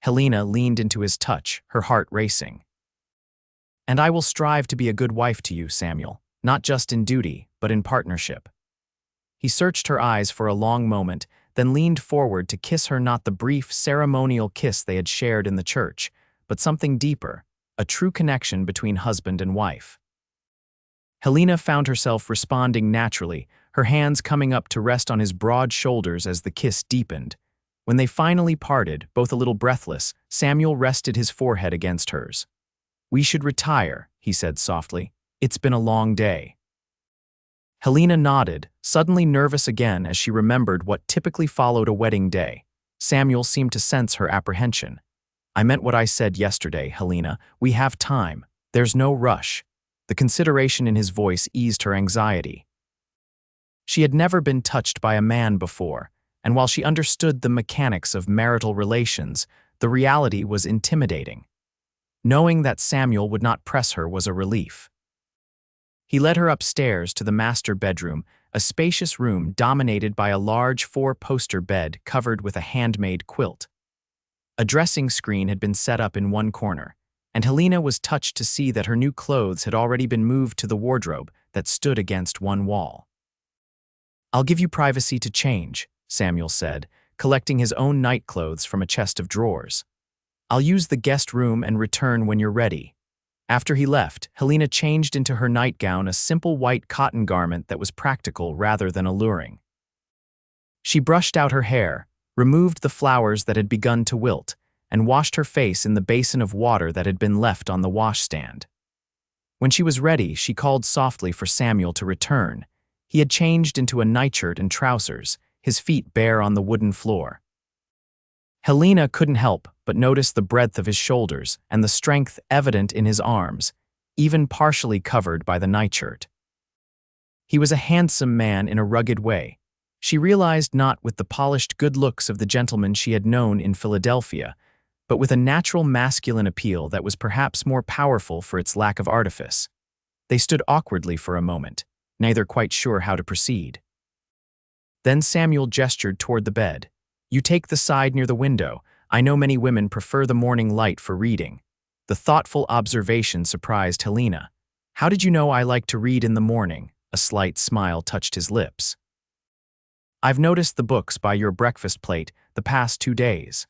Helena leaned into his touch, her heart racing. "And I will strive to be a good wife to you, Samuel, not just in duty, but in partnership." He searched her eyes for a long moment, then leaned forward to kiss her, not the brief, ceremonial kiss they had shared in the church, but something deeper, a true connection between husband and wife. Helena found herself responding naturally, her hands coming up to rest on his broad shoulders as the kiss deepened. When they finally parted, both a little breathless, Samuel rested his forehead against hers. "We should retire," he said softly. "It's been a long day." Helena nodded, suddenly nervous again as she remembered what typically followed a wedding day. Samuel seemed to sense her apprehension. "I meant what I said yesterday, Helena. We have time. There's no rush." The consideration in his voice eased her anxiety. She had never been touched by a man before, and while she understood the mechanics of marital relations, the reality was intimidating. Knowing that Samuel would not press her was a relief. He led her upstairs to the master bedroom, a spacious room dominated by a large four-poster bed covered with a handmade quilt. A dressing screen had been set up in one corner, and Helena was touched to see that her new clothes had already been moved to the wardrobe that stood against one wall. "I'll give you privacy to change," Samuel said, collecting his own nightclothes from a chest of drawers. "I'll use the guest room and return when you're ready." After he left, Helena changed into her nightgown, a simple white cotton garment that was practical rather than alluring. She brushed out her hair, removed the flowers that had begun to wilt, and washed her face in the basin of water that had been left on the washstand. When she was ready, she called softly for Samuel to return. He had changed into a nightshirt and trousers, his feet bare on the wooden floor. Helena couldn't help but notice the breadth of his shoulders and the strength evident in his arms, even partially covered by the nightshirt. He was a handsome man in a rugged way. She realized, not with the polished good looks of the gentleman she had known in Philadelphia, but with a natural masculine appeal that was perhaps more powerful for its lack of artifice. They stood awkwardly for a moment, neither quite sure how to proceed. Then Samuel gestured toward the bed. "You take the side near the window. I know many women prefer the morning light for reading." The thoughtful observation surprised Helena. "How did you know I like to read in the morning?" A slight smile touched his lips. "I've noticed the books by your breakfast plate the past 2 days."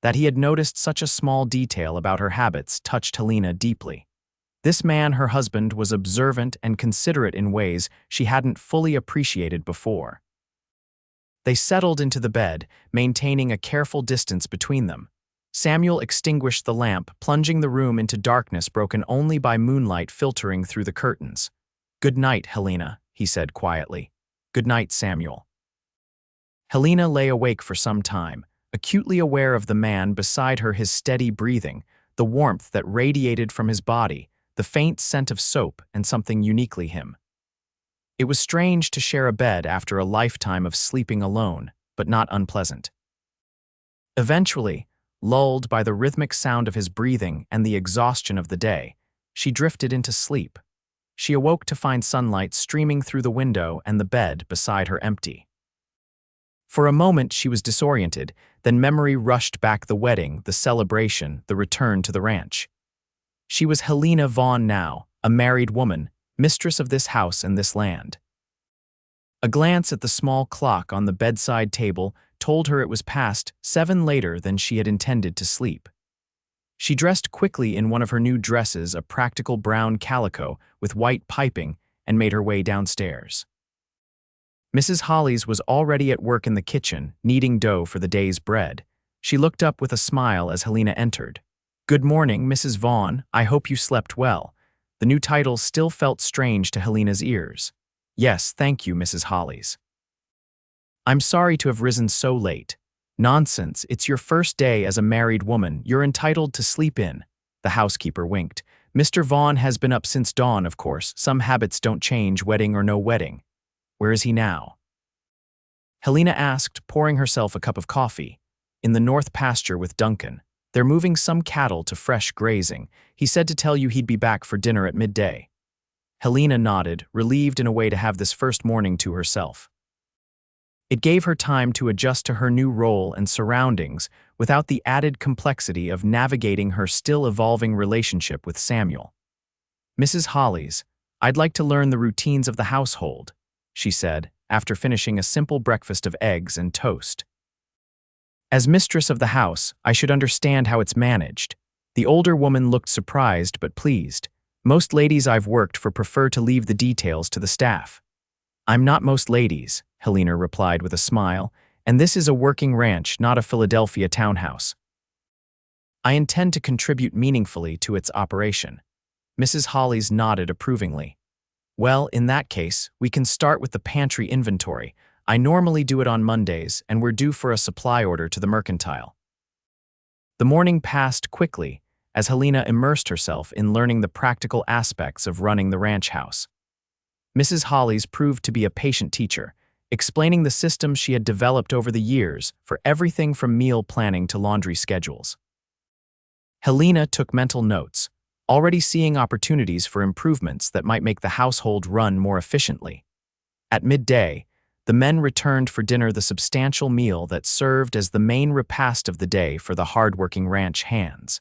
That he had noticed such a small detail about her habits touched Helena deeply. This man, her husband, was observant and considerate in ways she hadn't fully appreciated before. They settled into the bed, maintaining a careful distance between them. Samuel extinguished the lamp, plunging the room into darkness broken only by moonlight filtering through the curtains. "Good night, Helena," he said quietly. "Good night, Samuel." Helena lay awake for some time, acutely aware of the man beside her, his steady breathing, the warmth that radiated from his body, the faint scent of soap, and something uniquely him. It was strange to share a bed after a lifetime of sleeping alone, but not unpleasant. Eventually, lulled by the rhythmic sound of his breathing and the exhaustion of the day, she drifted into sleep. She awoke to find sunlight streaming through the window and the bed beside her empty. For a moment she was disoriented, then memory rushed back: the wedding, the celebration, the return to the ranch. She was Helena Vaughn now, a married woman, mistress of this house and this land. A glance at the small clock on the bedside table told her it was past 7 later than she had intended to sleep. She dressed quickly in one of her new dresses, a practical brown calico with white piping, and made her way downstairs. Mrs. Hollis was already at work in the kitchen, kneading dough for the day's bread. She looked up with a smile as Helena entered. "Good morning, Mrs. Vaughn. I hope you slept well." The new title still felt strange to Helena's ears. "Yes, thank you, Mrs. Hollis." "I'm sorry to have risen so late." "Nonsense, it's your first day as a married woman. You're entitled to sleep in." The housekeeper winked. "Mr. Vaughn has been up since dawn, of course. Some habits don't change, wedding or no wedding." "Where is he now?" Helena asked, pouring herself a cup of coffee. "In the north pasture with Duncan. They're moving some cattle to fresh grazing. He said to tell you he'd be back for dinner at midday." Helena nodded, relieved in a way to have this first morning to herself. It gave her time to adjust to her new role and surroundings without the added complexity of navigating her still evolving relationship with Samuel. "Mrs. Hollis, I'd like to learn the routines of the household," she said, after finishing a simple breakfast of eggs and toast. "As mistress of the house, I should understand how it's managed." The older woman looked surprised but pleased. "Most ladies I've worked for prefer to leave the details to the staff." "I'm not most ladies," Helena replied with a smile, "and this is a working ranch, not a Philadelphia townhouse. I intend to contribute meaningfully to its operation." Mrs. Hollis nodded approvingly. "Well, in that case, we can start with the pantry inventory. I normally do it on Mondays, and we're due for a supply order to the mercantile." The morning passed quickly as Helena immersed herself in learning the practical aspects of running the ranch house. Mrs. Hollis proved to be a patient teacher, explaining the systems she had developed over the years for everything from meal planning to laundry schedules. Helena took mental notes, already seeing opportunities for improvements that might make the household run more efficiently. At midday, the men returned for dinner, the substantial meal that served as the main repast of the day for the hard-working ranch hands.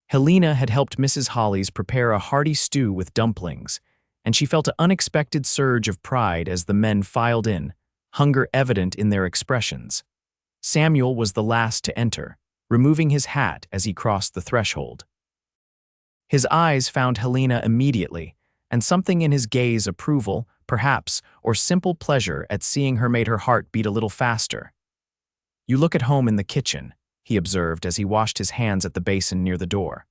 Helena had helped Mrs. Hollis prepare a hearty stew with dumplings, and she felt an unexpected surge of pride as the men filed in, hunger evident in their expressions. Samuel was the last to enter, removing his hat as he crossed the threshold. His eyes found Helena immediately, and something in his gaze, approval, perhaps, or simple pleasure at seeing her, made her heart beat a little faster. "You look at home in the kitchen," he observed as he washed his hands at the basin near the door.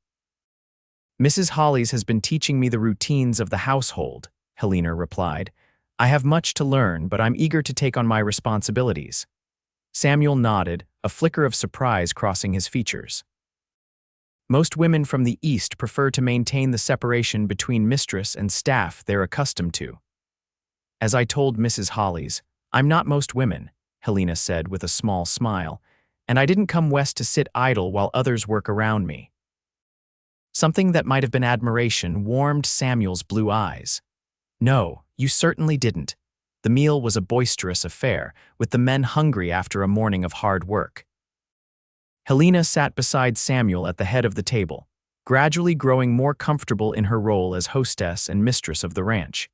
"Mrs. Hollis has been teaching me the routines of the household," Helena replied. "I have much to learn, but I'm eager to take on my responsibilities." Samuel nodded, a flicker of surprise crossing his features. "Most women from the East prefer to maintain the separation between mistress and staff they're accustomed to." "As I told Mrs. Hollis, I'm not most women," Helena said with a small smile, "and I didn't come west to sit idle while others work around me." Something that might have been admiration warmed Samuel's blue eyes. "No, you certainly didn't." The meal was a boisterous affair, with the men hungry after a morning of hard work. Helena sat beside Samuel at the head of the table, gradually growing more comfortable in her role as hostess and mistress of the ranch.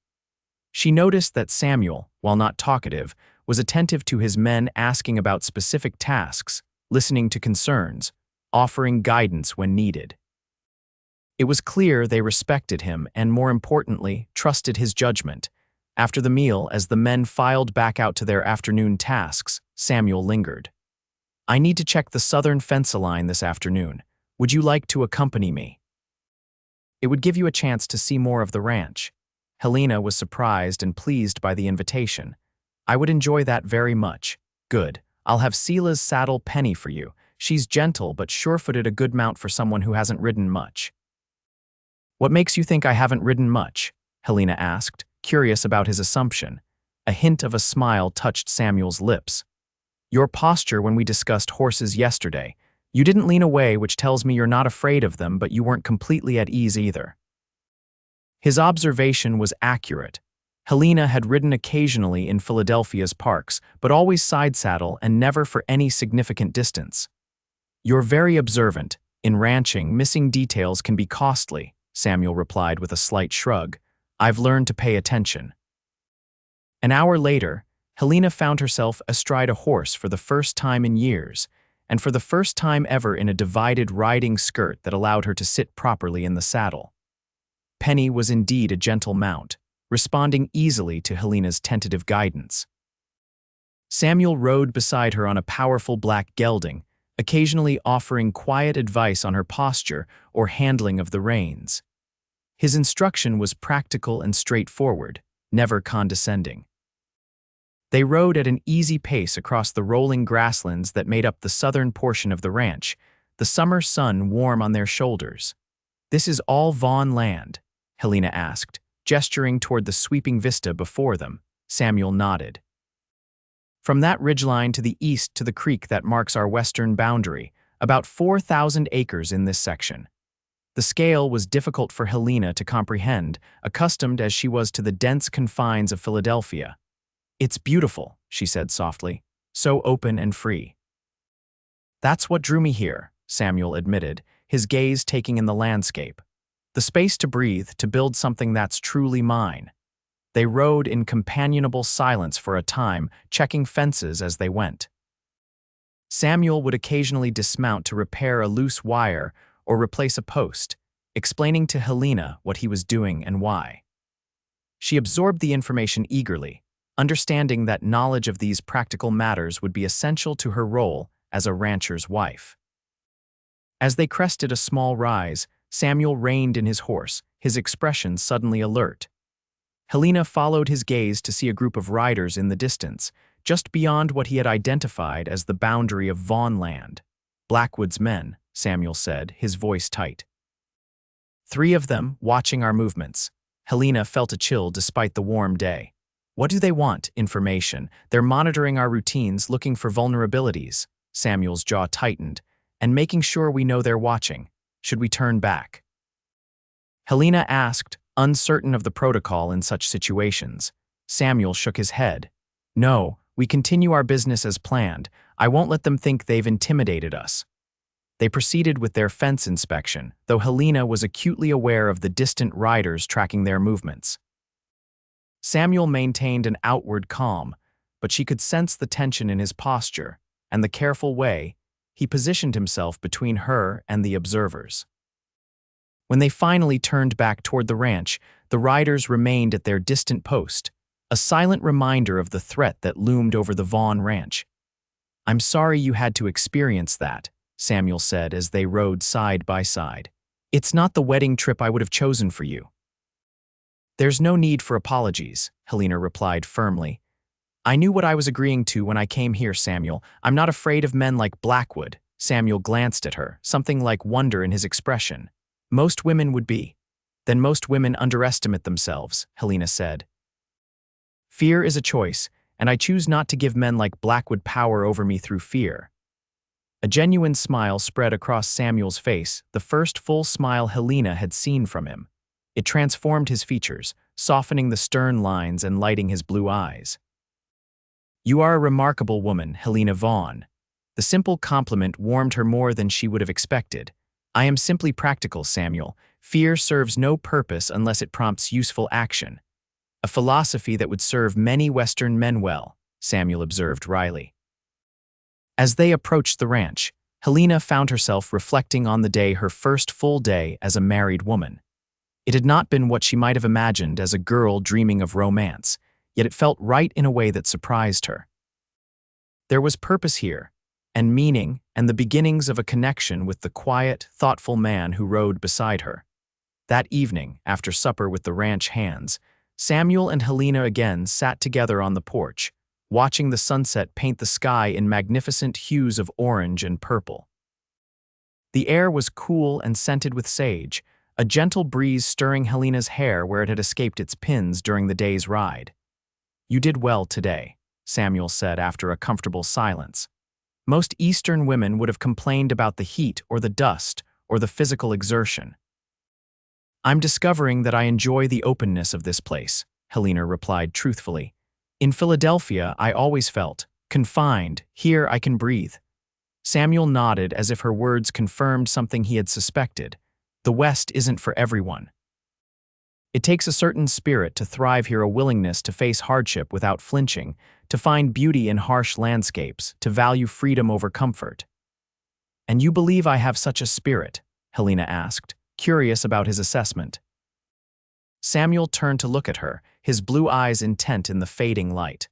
She noticed that Samuel, while not talkative, was attentive to his men, asking about specific tasks, listening to concerns, offering guidance when needed. It was clear they respected him and, more importantly, trusted his judgment. After the meal, as the men filed back out to their afternoon tasks, Samuel lingered. I need to check the southern fence line this afternoon. Would you like to accompany me? It would give you a chance to see more of the ranch. Helena was surprised and pleased by the invitation. I would enjoy that very much. Good. I'll have Sela's saddle Penny for you. She's gentle but sure-footed, a good mount for someone who hasn't ridden much. What makes you think I haven't ridden much? Helena asked, curious about his assumption. A hint of a smile touched Samuel's lips. Your posture when we discussed horses yesterday. You didn't lean away, which tells me you're not afraid of them, but you weren't completely at ease either. His observation was accurate. Helena had ridden occasionally in Philadelphia's parks, but always side saddle and never for any significant distance. You're very observant. In ranching, missing details can be costly, Samuel replied with a slight shrug. I've learned to pay attention. An hour later, Helena found herself astride a horse for the first time in years, and for the first time ever in a divided riding skirt that allowed her to sit properly in the saddle. Penny was indeed a gentle mount, responding easily to Helena's tentative guidance. Samuel rode beside her on a powerful black gelding, occasionally offering quiet advice on her posture or handling of the reins. His instruction was practical and straightforward, never condescending. They rode at an easy pace across the rolling grasslands that made up the southern portion of the ranch, the summer sun warm on their shoulders. This is all Vaughn land? Helena asked, gesturing toward the sweeping vista before them. Samuel nodded. From that ridgeline to the east to the creek that marks our western boundary, about 4,000 acres in this section. The scale was difficult for Helena to comprehend, accustomed as she was to the dense confines of Philadelphia. It's beautiful, she said softly, so open and free. That's what drew me here, Samuel admitted, his gaze taking in the landscape. The space to breathe, to build something that's truly mine. They rode in companionable silence for a time, checking fences as they went. Samuel would occasionally dismount to repair a loose wire or replace a post, explaining to Helena what he was doing and why. She absorbed the information eagerly, understanding that knowledge of these practical matters would be essential to her role as a rancher's wife. As they crested a small rise, Samuel reined in his horse, his expression suddenly alert. Helena followed his gaze to see a group of riders in the distance, just beyond what he had identified as the boundary of Vaughn land. Blackwood's men, Samuel said, his voice tight. 3 of them, watching our movements. Helena felt a chill despite the warm day. What do they want? Information. They're monitoring our routines, looking for vulnerabilities. Samuel's jaw tightened, and making sure we know they're watching. Should we turn back? Helena asked, uncertain of the protocol in such situations. Samuel shook his head. No, we continue our business as planned. I won't let them think they've intimidated us. They proceeded with their fence inspection, though Helena was acutely aware of the distant riders tracking their movements. Samuel maintained an outward calm, but she could sense the tension in his posture and the careful way he positioned himself between her and the observers. When they finally turned back toward the ranch, the riders remained at their distant post, a silent reminder of the threat that loomed over the Vaughn ranch. I'm sorry you had to experience that, Samuel said as they rode side by side. It's not the wedding trip I would have chosen for you. There's no need for apologies, Helena replied firmly. I knew what I was agreeing to when I came here, Samuel. I'm not afraid of men like Blackwood. Samuel glanced at her, something like wonder in his expression. Most women would be. Then most women underestimate themselves, Helena said. Fear is a choice, and I choose not to give men like Blackwood power over me through fear. A genuine smile spread across Samuel's face, the first full smile Helena had seen from him. It transformed his features, softening the stern lines and lighting his blue eyes. You are a remarkable woman, Helena Vaughn. The simple compliment warmed her more than she would have expected. I am simply practical, Samuel. Fear serves no purpose unless it prompts useful action. A philosophy that would serve many Western men well, Samuel observed wryly. As they approached the ranch, Helena found herself reflecting on the day, her first full day as a married woman. It had not been what she might have imagined as a girl dreaming of romance, yet it felt right in a way that surprised her. There was purpose here, and meaning and the beginnings of a connection with the quiet, thoughtful man who rode beside her. That evening, after supper with the ranch hands, Samuel and Helena again sat together on the porch, watching the sunset paint the sky in magnificent hues of orange and purple. The air was cool and scented with sage, a gentle breeze stirring Helena's hair where it had escaped its pins during the day's ride. "You did well today," Samuel said after a comfortable silence. Most Eastern women would have complained about the heat or the dust or the physical exertion. "I'm discovering that I enjoy the openness of this place," Helena replied truthfully. "In Philadelphia, I always felt confined. Here I can breathe." Samuel nodded as if her words confirmed something he had suspected. The West isn't for everyone. It takes a certain spirit to thrive here, a willingness to face hardship without flinching, to find beauty in harsh landscapes, to value freedom over comfort. "And you believe I have such a spirit?" Helena asked, curious about his assessment. Samuel turned to look at her, his blue eyes intent in the fading light.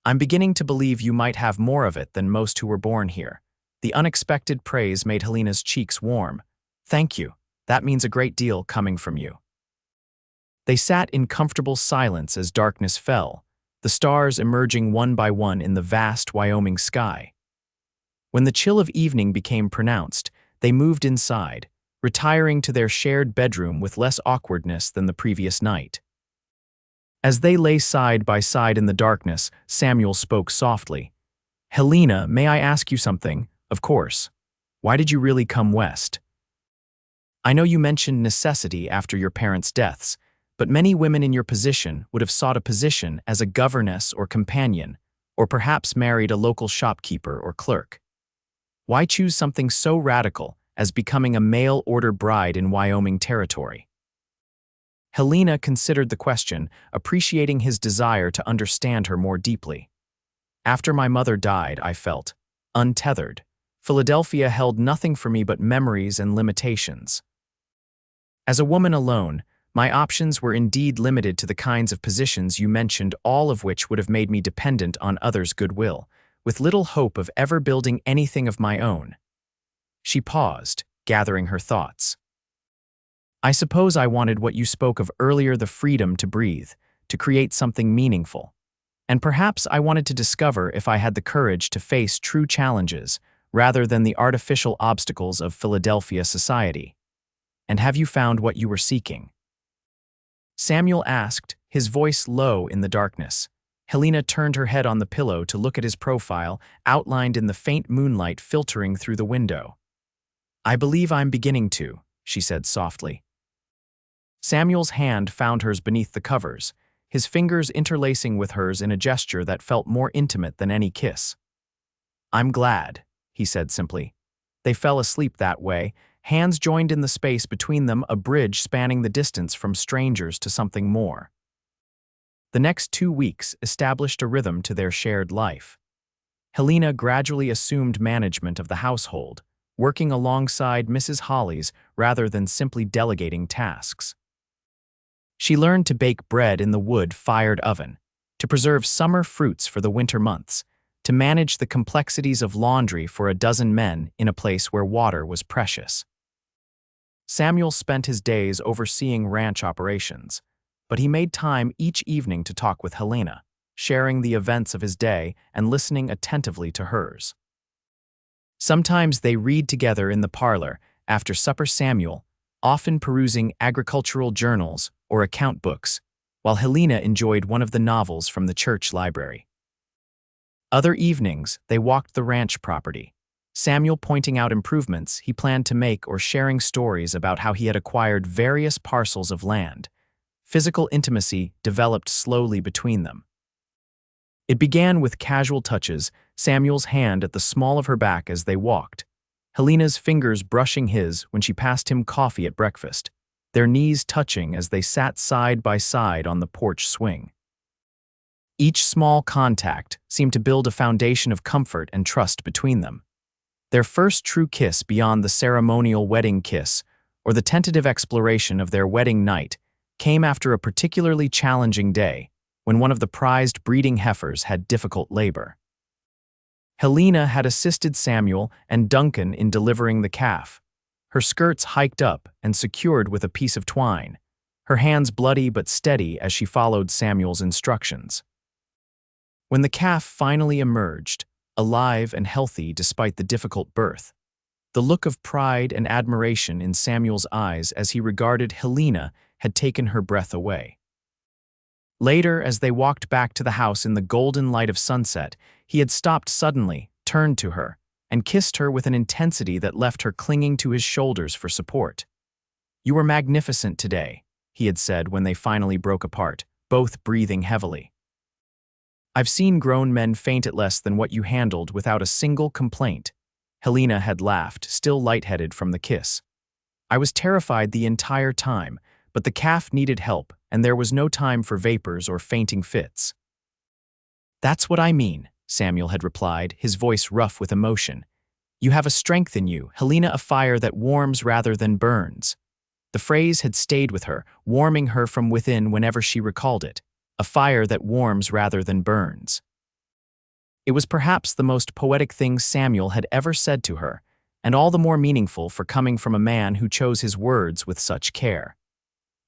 "I'm beginning to believe you might have more of it than most who were born here." The unexpected praise made Helena's cheeks warm. "Thank you. That means a great deal coming from you." They sat in comfortable silence as darkness fell, the stars emerging one by one in the vast Wyoming sky. When the chill of evening became pronounced, they moved inside, retiring to their shared bedroom with less awkwardness than the previous night. As they lay side by side in the darkness, Samuel spoke softly. "Helena, may I ask you something?" "Of course. Why did you really come west?" "I know you mentioned necessity after your parents' deaths, but many women in your position would have sought a position as a governess or companion, or perhaps married a local shopkeeper or clerk. Why choose something so radical as becoming a mail-order bride in Wyoming Territory?" Helena considered the question, appreciating his desire to understand her more deeply. "After my mother died, I felt untethered. Philadelphia held nothing for me but memories and limitations. As a woman alone, my options were indeed limited to the kinds of positions you mentioned, all of which would have made me dependent on others' goodwill, with little hope of ever building anything of my own." She paused, gathering her thoughts. "I suppose I wanted what you spoke of earlier, the freedom to breathe, to create something meaningful. And perhaps I wanted to discover if I had the courage to face true challenges, rather than the artificial obstacles of Philadelphia society. And have you found what you were seeking?" Samuel asked, his voice low in the darkness. Helena turned her head on the pillow to look at his profile, outlined in the faint moonlight filtering through the window. "I believe I'm beginning to," she said softly. Samuel's hand found hers beneath the covers, his fingers interlacing with hers in a gesture that felt more intimate than any kiss. "I'm glad," he said simply. They fell asleep that way, hands joined in the space between them, a bridge spanning the distance from strangers to something more. The next 2 weeks established a rhythm to their shared life. Helena gradually assumed management of the household, working alongside Mrs. Holly's rather than simply delegating tasks. She learned to bake bread in the wood-fired oven, to preserve summer fruits for the winter months, to manage the complexities of laundry for a dozen men in a place where water was precious. Samuel spent his days overseeing ranch operations, but he made time each evening to talk with Helena, sharing the events of his day and listening attentively to hers. Sometimes they read together in the parlor after supper, Samuel, often perusing agricultural journals or account books, while Helena enjoyed one of the novels from the church library. Other evenings, they walked the ranch property, Samuel pointing out improvements he planned to make or sharing stories about how he had acquired various parcels of land. Physical intimacy developed slowly between them. It began with casual touches, Samuel's hand at the small of her back as they walked, Helena's fingers brushing his when she passed him coffee at breakfast, their knees touching as they sat side by side on the porch swing. Each small contact seemed to build a foundation of comfort and trust between them. Their first true kiss beyond the ceremonial wedding kiss or the tentative exploration of their wedding night came after a particularly challenging day when one of the prized breeding heifers had difficult labor. Helena had assisted Samuel and Duncan in delivering the calf. Her skirts hiked up and secured with a piece of twine, her hands bloody but steady as she followed Samuel's instructions. When the calf finally emerged, alive and healthy despite the difficult birth, the look of pride and admiration in Samuel's eyes as he regarded Helena had taken her breath away. Later, as they walked back to the house in the golden light of sunset, he had stopped suddenly, turned to her, and kissed her with an intensity that left her clinging to his shoulders for support. "You were magnificent today," he had said when they finally broke apart, both breathing heavily. "I've seen grown men faint at less than what you handled without a single complaint." Helena had laughed, still lightheaded from the kiss. "I was terrified the entire time, but the calf needed help, and there was no time for vapors or fainting fits." "That's what I mean," Samuel had replied, his voice rough with emotion. "You have a strength in you, Helena, a fire that warms rather than burns." The phrase had stayed with her, warming her from within whenever she recalled it. A fire that warms rather than burns. It was perhaps the most poetic thing Samuel had ever said to her, and all the more meaningful for coming from a man who chose his words with such care.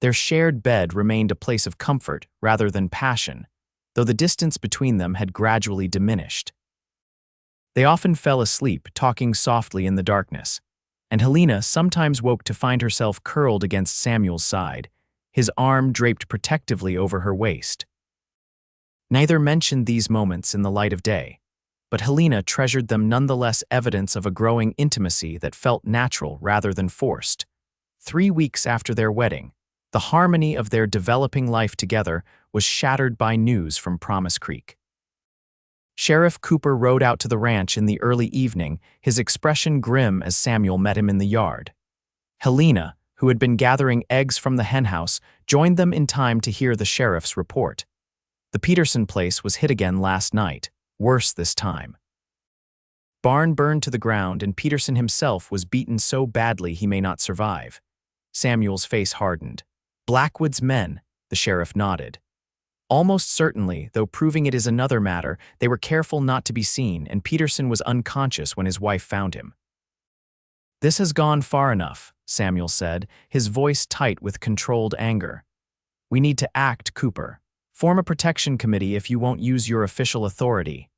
Their shared bed remained a place of comfort rather than passion, though the distance between them had gradually diminished. They often fell asleep, talking softly in the darkness, and Helena sometimes woke to find herself curled against Samuel's side, his arm draped protectively over her waist. Neither mentioned these moments in the light of day, but Helena treasured them nonetheless, evidence of a growing intimacy that felt natural rather than forced. 3 weeks after their wedding, the harmony of their developing life together was shattered by news from Promise Creek. Sheriff Cooper rode out to the ranch in the early evening, his expression grim as Samuel met him in the yard. Helena, who had been gathering eggs from the henhouse, joined them in time to hear the sheriff's report. The Peterson place was hit again last night, worse this time. Barn burned to the ground and Peterson himself was beaten so badly he may not survive. Samuel's face hardened. "Blackwood's men," the sheriff nodded. "Almost certainly, though proving it is another matter, they were careful not to be seen and Peterson was unconscious when his wife found him." "This has gone far enough," Samuel said, his voice tight with controlled anger. "We need to act, Cooper. Form a protection committee if you won't use your official authority."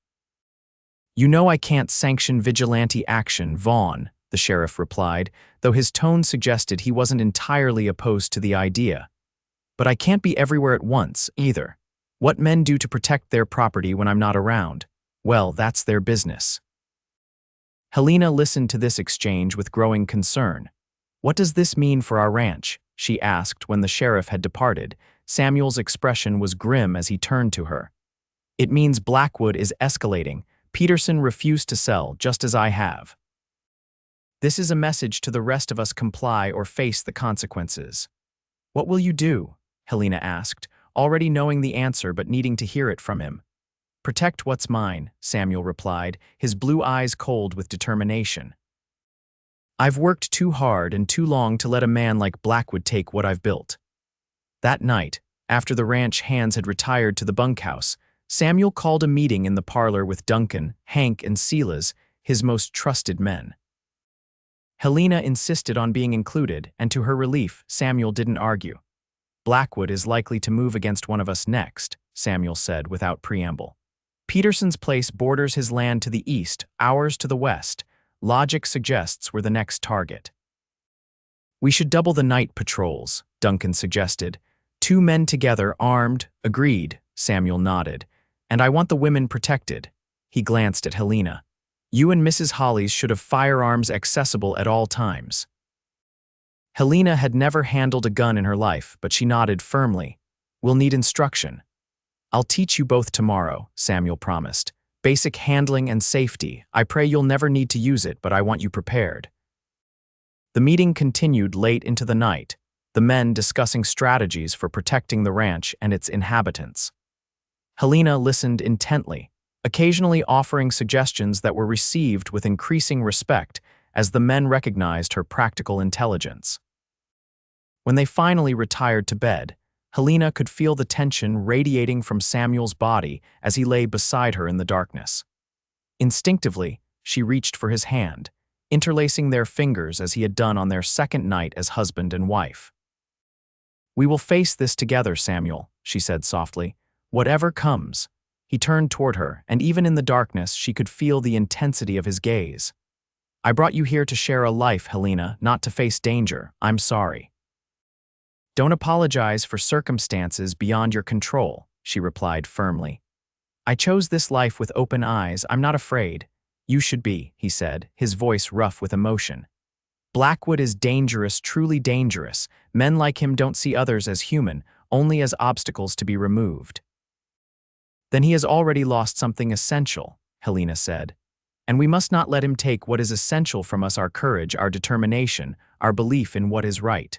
"You know I can't sanction vigilante action, Vaughn," the sheriff replied, though his tone suggested he wasn't entirely opposed to the idea. "But I can't be everywhere at once, either. What men do to protect their property when I'm not around, well, that's their business." Helena listened to this exchange with growing concern. "What does this mean for our ranch?" she asked when the sheriff had departed. Samuel's expression was grim as he turned to her. "It means Blackwood is escalating. Peterson refused to sell, just as I have. This is a message to the rest of us: comply or face the consequences." "What will you do?" Helena asked, already knowing the answer but needing to hear it from him. "Protect what's mine," Samuel replied, his blue eyes cold with determination. "I've worked too hard and too long to let a man like Blackwood take what I've built." That night, after the ranch hands had retired to the bunkhouse, Samuel called a meeting in the parlor with Duncan, Hank, and Silas, his most trusted men. Helena insisted on being included, and to her relief, Samuel didn't argue. "Blackwood is likely to move against one of us next," Samuel said without preamble. "Peterson's place borders his land to the east, ours to the west. Logic suggests we're the next target." "We should double the night patrols," Duncan suggested. "2 men together, armed." "Agreed," Samuel nodded. "And I want the women protected." He glanced at Helena. "You and Mrs. Hollies should have firearms accessible at all times." Helena had never handled a gun in her life, but she nodded firmly. "We'll need instruction." "I'll teach you both tomorrow," Samuel promised. "Basic handling and safety. I pray you'll never need to use it, but I want you prepared." The meeting continued late into the night, the men discussing strategies for protecting the ranch and its inhabitants. Helena listened intently, occasionally offering suggestions that were received with increasing respect as the men recognized her practical intelligence. When they finally retired to bed, Helena could feel the tension radiating from Samuel's body as he lay beside her in the darkness. Instinctively, she reached for his hand, interlacing their fingers as he had done on their second night as husband and wife. "We will face this together, Samuel," she said softly. "Whatever comes." He turned toward her, and even in the darkness she could feel the intensity of his gaze. "I brought you here to share a life, Helena, not to face danger. I'm sorry." "Don't apologize for circumstances beyond your control," she replied firmly. "I chose this life with open eyes. I'm not afraid." "You should be," he said, his voice rough with emotion. "Blackwood is dangerous, truly dangerous. Men like him don't see others as human, only as obstacles to be removed." "Then he has already lost something essential," Helena said. "And we must not let him take what is essential from us: our courage, our determination, our belief in what is right."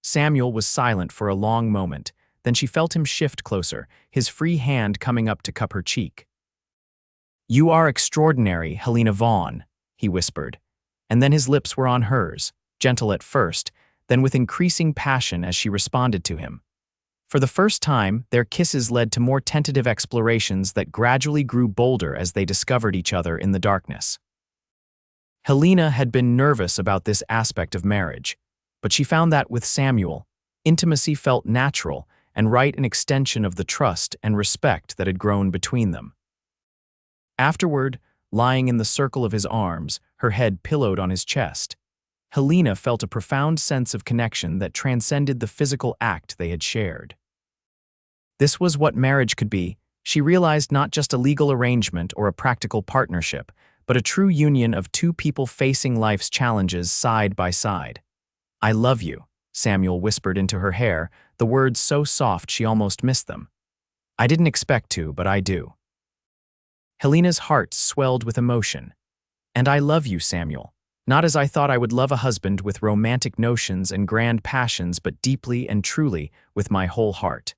Samuel was silent for a long moment, then she felt him shift closer, his free hand coming up to cup her cheek. "You are extraordinary, Helena Vaughn," he whispered, and then his lips were on hers, gentle at first, then with increasing passion as she responded to him. For the first time, their kisses led to more tentative explorations that gradually grew bolder as they discovered each other in the darkness. Helena had been nervous about this aspect of marriage, but she found that with Samuel, intimacy felt natural and right, an extension of the trust and respect that had grown between them. Afterward, lying in the circle of his arms, her head pillowed on his chest, Helena felt a profound sense of connection that transcended the physical act they had shared. This was what marriage could be. She realized, not just a legal arrangement or a practical partnership, but a true union of two people facing life's challenges side by side. "I love you," Samuel whispered into her hair, the words so soft she almost missed them. "I didn't expect to, but I do." Helena's heart swelled with emotion. "And I love you, Samuel. Not as I thought I would love a husband, with romantic notions and grand passions, but deeply and truly, with my whole heart."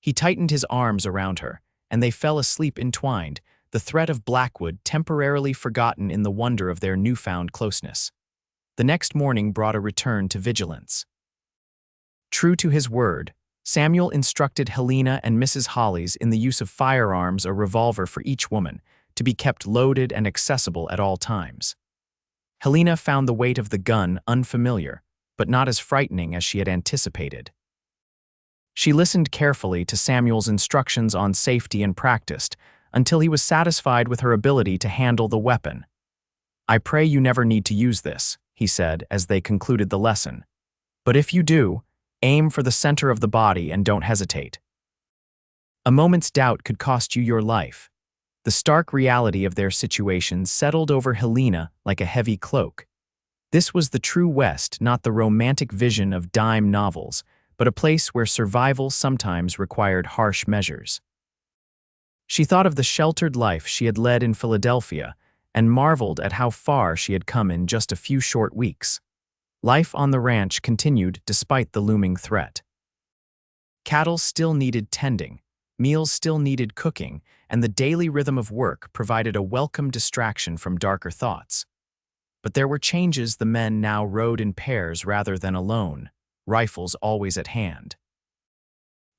He tightened his arms around her, and they fell asleep entwined, the threat of Blackwood temporarily forgotten in the wonder of their newfound closeness. The next morning brought a return to vigilance. True to his word, Samuel instructed Helena and Mrs. Hollies in the use of firearms, a revolver for each woman, to be kept loaded and accessible at all times. Helena found the weight of the gun unfamiliar, but not as frightening as she had anticipated. She listened carefully to Samuel's instructions on safety and practiced, until he was satisfied with her ability to handle the weapon. "I pray you never need to use this," he said as they concluded the lesson. "But if you do, aim for the center of the body and don't hesitate. A moment's doubt could cost you your life." The stark reality of their situation settled over Helena like a heavy cloak. This was the true West, not the romantic vision of dime novels, but a place where survival sometimes required harsh measures. She thought of the sheltered life she had led in Philadelphia and marveled at how far she had come in just a few short weeks. Life on the ranch continued despite the looming threat. Cattle still needed tending, meals still needed cooking, and the daily rhythm of work provided a welcome distraction from darker thoughts. But there were changes. The men now rode in pairs rather than alone, rifles always at hand.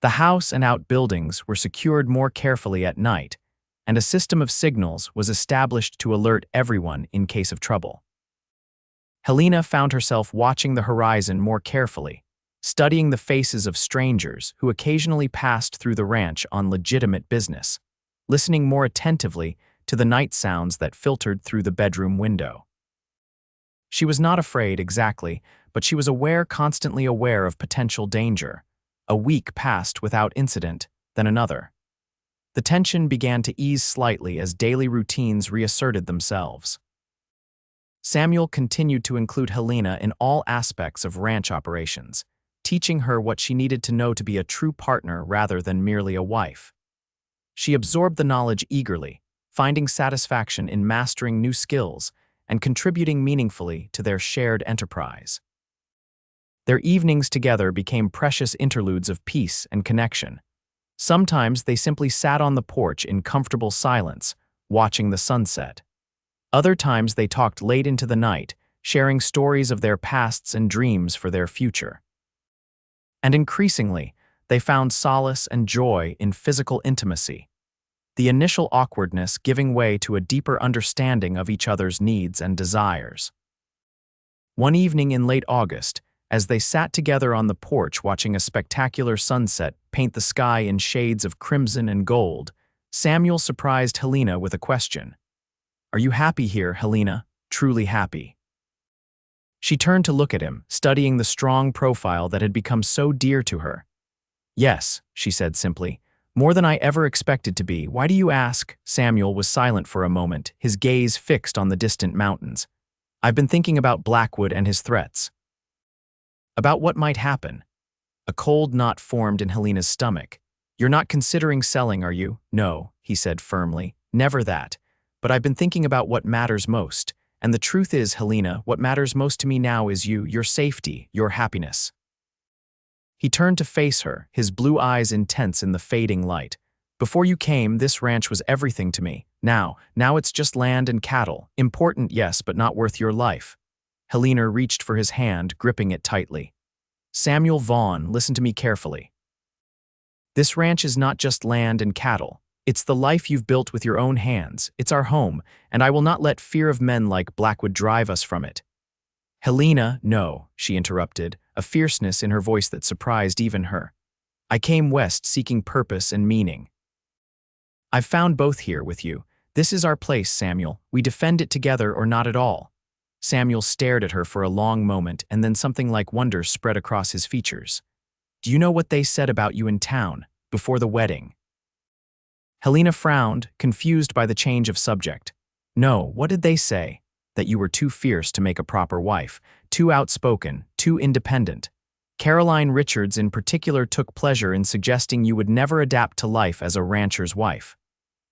The house and outbuildings were secured more carefully at night, and a system of signals was established to alert everyone in case of trouble. Helena found herself watching the horizon more carefully, studying the faces of strangers who occasionally passed through the ranch on legitimate business, listening more attentively to the night sounds that filtered through the bedroom window. She was not afraid exactly, but she was aware, constantly aware of potential danger. A week passed without incident, then another. The tension began to ease slightly as daily routines reasserted themselves. Samuel continued to include Helena in all aspects of ranch operations, teaching her what she needed to know to be a true partner rather than merely a wife. She absorbed the knowledge eagerly, finding satisfaction in mastering new skills and contributing meaningfully to their shared enterprise. Their evenings together became precious interludes of peace and connection. Sometimes they simply sat on the porch in comfortable silence, watching the sunset. Other times they talked late into the night, sharing stories of their pasts and dreams for their future. And increasingly, they found solace and joy in physical intimacy. the initial awkwardness giving way to a deeper understanding of each other's needs and desires. One evening in late August, as they sat together on the porch watching a spectacular sunset paint the sky in shades of crimson and gold, Samuel surprised Helena with a question. "Are you happy here, Helena? Truly happy?" She turned to look at him, studying the strong profile that had become so dear to her. "Yes," she said simply, "more than I ever expected to be. Why do you ask?" Samuel was silent for a moment, his gaze fixed on the distant mountains. "I've been thinking about Blackwood and his threats." "About what might happen?" A cold knot formed in Helena's stomach. "You're not considering selling, are you?" "No," he said firmly, "never that. But I've been thinking about what matters most. And the truth is, Helena, what matters most to me now is you, your safety, your happiness." He turned to face her, his blue eyes intense in the fading light. "Before you came, this ranch was everything to me. Now it's just land and cattle. Important, yes, but not worth your life." Helena reached for his hand, gripping it tightly. "Samuel Vaughn, listen to me carefully. This ranch is not just land and cattle. It's the life you've built with your own hands. It's our home, and I will not let fear of men like Blackwood drive us from it." "Helena, no," she interrupted, a fierceness in her voice that surprised even her. "I came west seeking purpose and meaning. I've found both here with you. This is our place, Samuel. We defend it together or not at all." Samuel stared at her for a long moment, and then something like wonder spread across his features. "Do you know what they said about you in town, before the wedding?" Helena frowned, confused by the change of subject. "No, what did they say?" "That you were too fierce to make a proper wife, too outspoken, too independent. Caroline Richards in particular took pleasure in suggesting you would never adapt to life as a rancher's wife."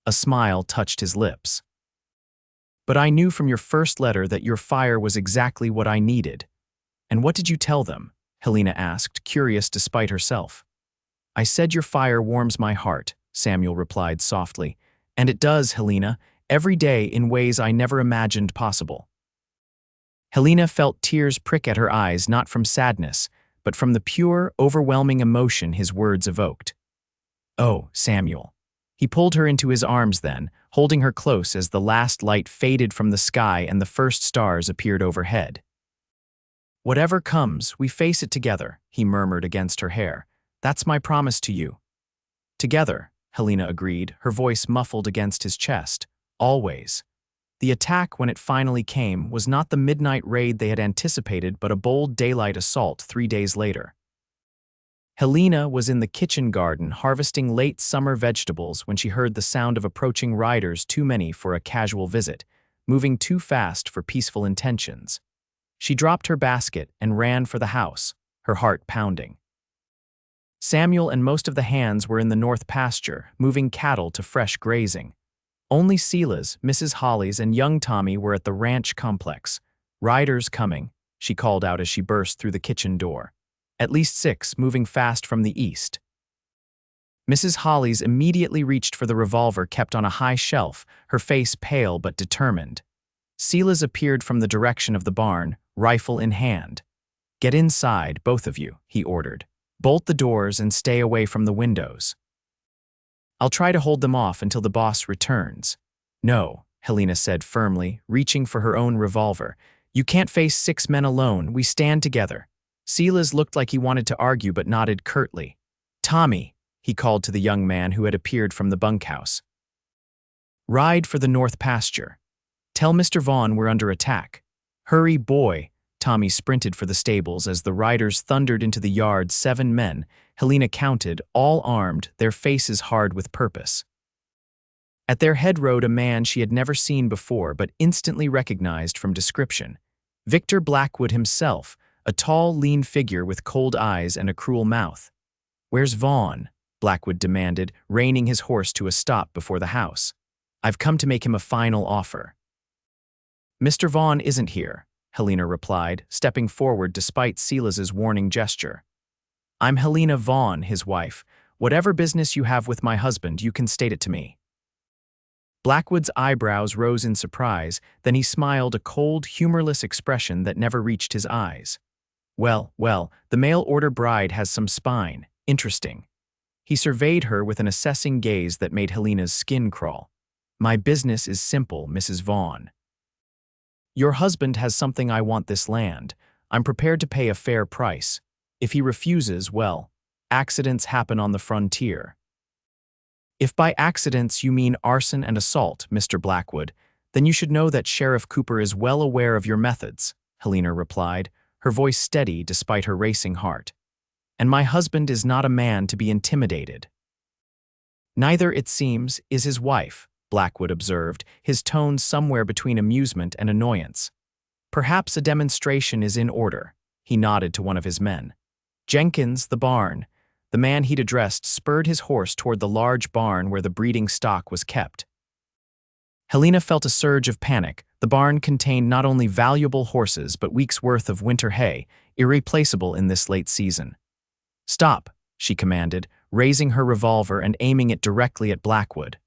A smile touched his lips. "But I knew from your first letter that your fire was exactly what I needed." "And what did you tell them?" Helena asked, curious despite herself. "I said your fire warms my heart," Samuel replied softly. "And it does, Helena, every day in ways I never imagined possible." Helena felt tears prick at her eyes, not from sadness, but from the pure, overwhelming emotion his words evoked. "Oh, Samuel." He pulled her into his arms then, holding her close as the last light faded from the sky and the first stars appeared overhead. "Whatever comes, we face it together," he murmured against her hair. "That's my promise to you." "Together," Helena agreed, her voice muffled against his chest. "Always." The attack, when it finally came, was not the midnight raid they had anticipated, but a bold daylight assault 3 days later. Helena was in the kitchen garden harvesting late summer vegetables when she heard the sound of approaching riders, too many for a casual visit, moving too fast for peaceful intentions. She dropped her basket and ran for the house, her heart pounding. Samuel and most of the hands were in the north pasture, moving cattle to fresh grazing. Only Sela's, Mrs. Holly's, and young Tommy were at the ranch complex. "Riders coming," she called out as she burst through the kitchen door. "At least 6, moving fast from the east." Mrs. Holly's immediately reached for the revolver kept on a high shelf, her face pale but determined. Sela's appeared from the direction of the barn, rifle in hand. "Get inside, both of you," he ordered. "Bolt the doors and stay away from the windows. I'll try to hold them off until the boss returns." "No," Helena said firmly, reaching for her own revolver. "You can't face 6 men alone. We stand together." Sela's looked like he wanted to argue but nodded curtly. "Tommy," he called to the young man who had appeared from the bunkhouse. "Ride for the north pasture. Tell Mr. Vaughn we're under attack. Hurry, boy." Tommy sprinted for the stables as the riders thundered into the yard. 7 men, Helena counted, all armed, their faces hard with purpose. At their head rode a man she had never seen before but instantly recognized from description. Victor Blackwood himself, a tall, lean figure with cold eyes and a cruel mouth. "Where's Vaughn?" Blackwood demanded, reining his horse to a stop before the house. "I've come to make him a final offer." "Mr. Vaughn isn't here," Helena replied, stepping forward despite Silas's warning gesture. "I'm Helena Vaughn, his wife. Whatever business you have with my husband, you can state it to me." Blackwood's eyebrows rose in surprise, then he smiled, a cold, humorless expression that never reached his eyes. Well, the mail-order bride has some spine. Interesting." He surveyed her with an assessing gaze that made Helena's skin crawl. "My business is simple, Mrs. Vaughn. Your husband has something. I want this land. I'm prepared to pay a fair price. If he refuses, well, accidents happen on the frontier." "If by accidents you mean arson and assault, Mr. Blackwood, then you should know that Sheriff Cooper is well aware of your methods," Helena replied, her voice steady despite her racing heart. "And my husband is not a man to be intimidated." "Neither, it seems, is his wife," Blackwood observed, his tone somewhere between amusement and annoyance. "Perhaps a demonstration is in order." He nodded to one of his men. Jenkins, the man he'd addressed, spurred his horse toward the large barn where the breeding stock was kept. Helena felt a surge of panic. The barn contained not only valuable horses but weeks' worth of winter hay, irreplaceable in this late season. "Stop," she commanded, raising her revolver and aiming it directly at Blackwood.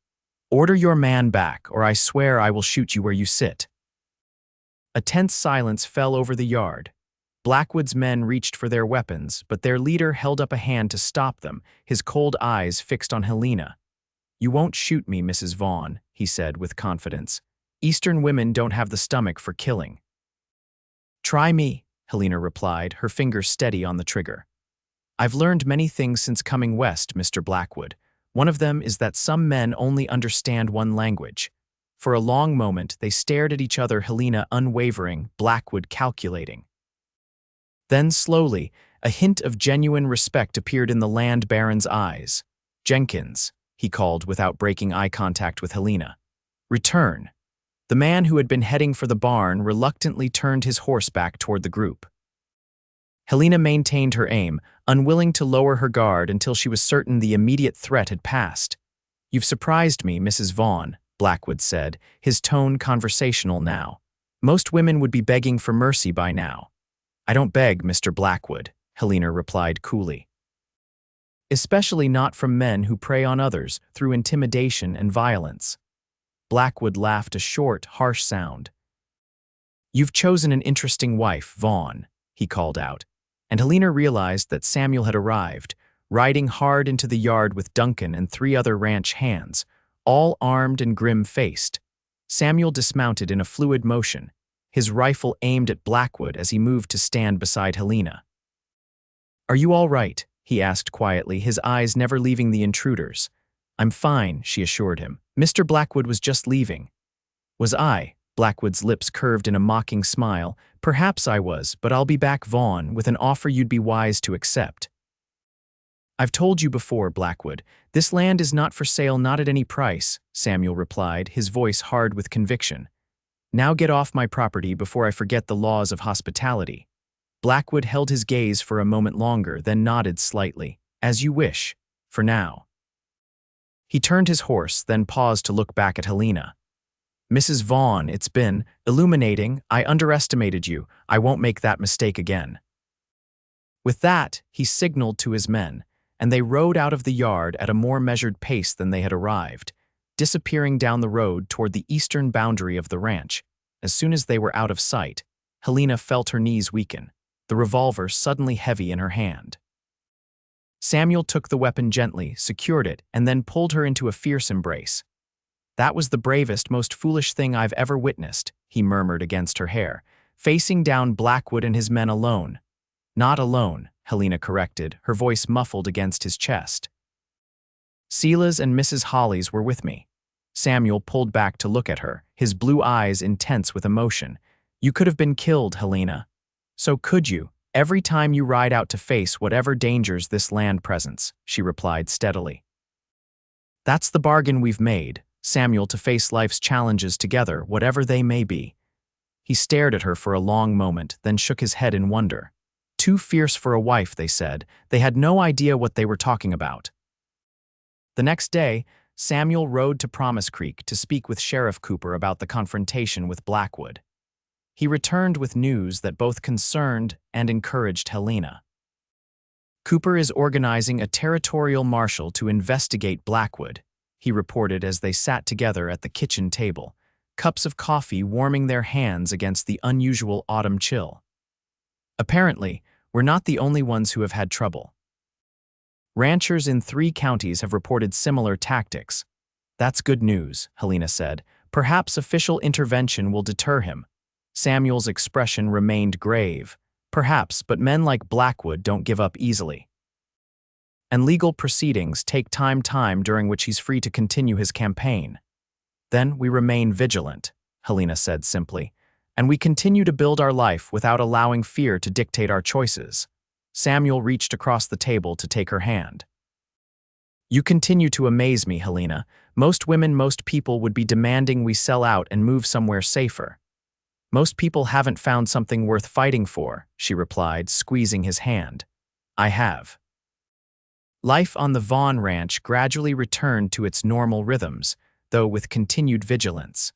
"Order your man back, or I swear I will shoot you where you sit." A tense silence fell over the yard. Blackwood's men reached for their weapons, but their leader held up a hand to stop them, his cold eyes fixed on Helena. "You won't shoot me, Mrs. Vaughn," he said with confidence. "Eastern women don't have the stomach for killing." "Try me," Helena replied, her fingers steady on the trigger. "I've learned many things since coming west, Mr. Blackwood. One of them is that some men only understand one language." For a long moment, they stared at each other, Helena unwavering, Blackwood calculating. Then slowly, a hint of genuine respect appeared in the land baron's eyes. "Jenkins," he called without breaking eye contact with Helena. "Return." The man who had been heading for the barn reluctantly turned his horse back toward the group. Helena maintained her aim, unwilling to lower her guard until she was certain the immediate threat had passed. "You've surprised me, Mrs. Vaughn," Blackwood said, his tone conversational now. "Most women would be begging for mercy by now." "I don't beg, Mr. Blackwood," Helena replied coolly. "Especially not from men who prey on others through intimidation and violence." Blackwood laughed a short, harsh sound. "You've chosen an interesting wife, Vaughn," he called out, and Helena realized that Samuel had arrived, riding hard into the yard with Duncan and 3 other ranch hands, all armed and grim-faced. Samuel dismounted in a fluid motion, his rifle aimed at Blackwood as he moved to stand beside Helena. "Are you all right?" he asked quietly, his eyes never leaving the intruders. "I'm fine," she assured him. "Mr. Blackwood was just leaving." "Was I?" Blackwood's lips curved in a mocking smile. "Perhaps I was, but I'll be back, Vaughn, with an offer you'd be wise to accept." "I've told you before, Blackwood, this land is not for sale, not at any price," Samuel replied, his voice hard with conviction. "Now get off my property before I forget the laws of hospitality." Blackwood held his gaze for a moment longer, then nodded slightly. "As you wish, for now." He turned his horse, then paused to look back at Helena. "Mrs. Vaughn, it's been illuminating. I underestimated you. I won't make that mistake again." With that, he signaled to his men, and they rode out of the yard at a more measured pace than they had arrived, disappearing down the road toward the eastern boundary of the ranch. As soon as they were out of sight, Helena felt her knees weaken, the revolver suddenly heavy in her hand. Samuel took the weapon gently, secured it, and then pulled her into a fierce embrace. "That was the bravest, most foolish thing I've ever witnessed," he murmured against her hair, facing down Blackwood and his men alone. "Not alone," Helena corrected, her voice muffled against his chest. "Sela's and Mrs. Holly's were with me." Samuel pulled back to look at her, his blue eyes intense with emotion. "You could have been killed, Helena. So could you, every time you ride out to face whatever dangers this land presents," she replied steadily. "That's the bargain we've made, Samuel, to face life's challenges together, whatever they may be." He stared at her for a long moment, then shook his head in wonder. Too fierce for a wife, they said. They had no idea what they were talking about. The next day, Samuel rode to Promise Creek to speak with Sheriff Cooper about the confrontation with Blackwood. He returned with news that both concerned and encouraged Helena. "Cooper is organizing a territorial marshal to investigate Blackwood," he reported as they sat together at the kitchen table, cups of coffee warming their hands against the unusual autumn chill. "Apparently, we're not the only ones who have had trouble." Ranchers in 3 counties have reported similar tactics. That's good news, Helena said. Perhaps official intervention will deter him. Samuel's expression remained grave. Perhaps, but men like Blackwood don't give up easily. And legal proceedings take time during which he's free to continue his campaign. Then we remain vigilant, Helena said simply, and we continue to build our life without allowing fear to dictate our choices. Samuel reached across the table to take her hand. You continue to amaze me, Helena. Most women, most people would be demanding we sell out and move somewhere safer. Most people haven't found something worth fighting for, she replied, squeezing his hand. I have. Life on the Vaughn ranch gradually returned to its normal rhythms, though with continued vigilance.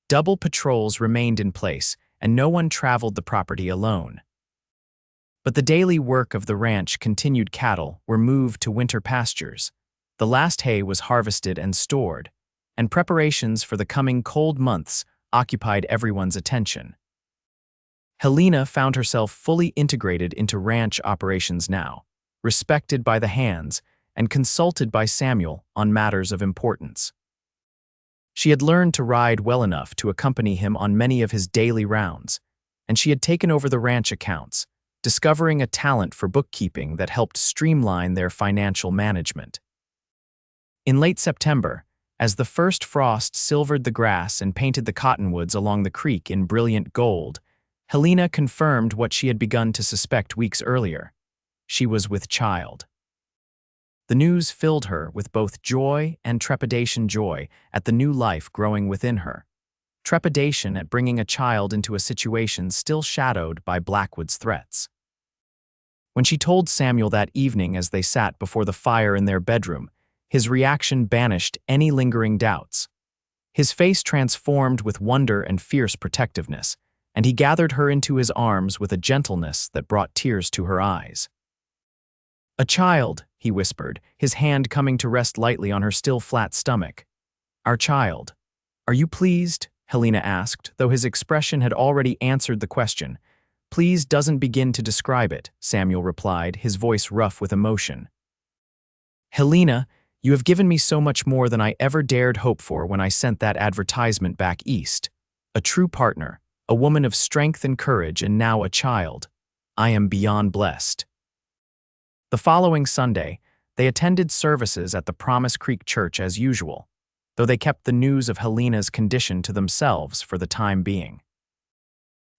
Double patrols remained in place, and no one traveled the property alone. But the daily work of the ranch continued. Cattle were moved to winter pastures. The last hay was harvested and stored, and preparations for the coming cold months occupied everyone's attention. Helena found herself fully integrated into ranch operations now, respected by the hands and consulted by Samuel on matters of importance. She had learned to ride well enough to accompany him on many of his daily rounds, and she had taken over the ranch accounts, discovering a talent for bookkeeping that helped streamline their financial management. In late September, as the first frost silvered the grass and painted the cottonwoods along the creek in brilliant gold, Helena confirmed what she had begun to suspect weeks earlier. She was with child. The news filled her with both joy and trepidation. Joy at the new life growing within her. Trepidation at bringing a child into a situation still shadowed by Blackwood's threats. When she told Samuel that evening as they sat before the fire in their bedroom, his reaction banished any lingering doubts. His face transformed with wonder and fierce protectiveness, and he gathered her into his arms with a gentleness that brought tears to her eyes. A child, he whispered, his hand coming to rest lightly on her still flat stomach. Our child. Are you pleased? Helena asked, though his expression had already answered the question. Please doesn't begin to describe it, Samuel replied, his voice rough with emotion. Helena, you have given me so much more than I ever dared hope for when I sent that advertisement back east. A true partner, a woman of strength and courage, and now a child. I am beyond blessed. The following Sunday, they attended services at the Promise Creek Church as usual, though they kept the news of Helena's condition to themselves for the time being.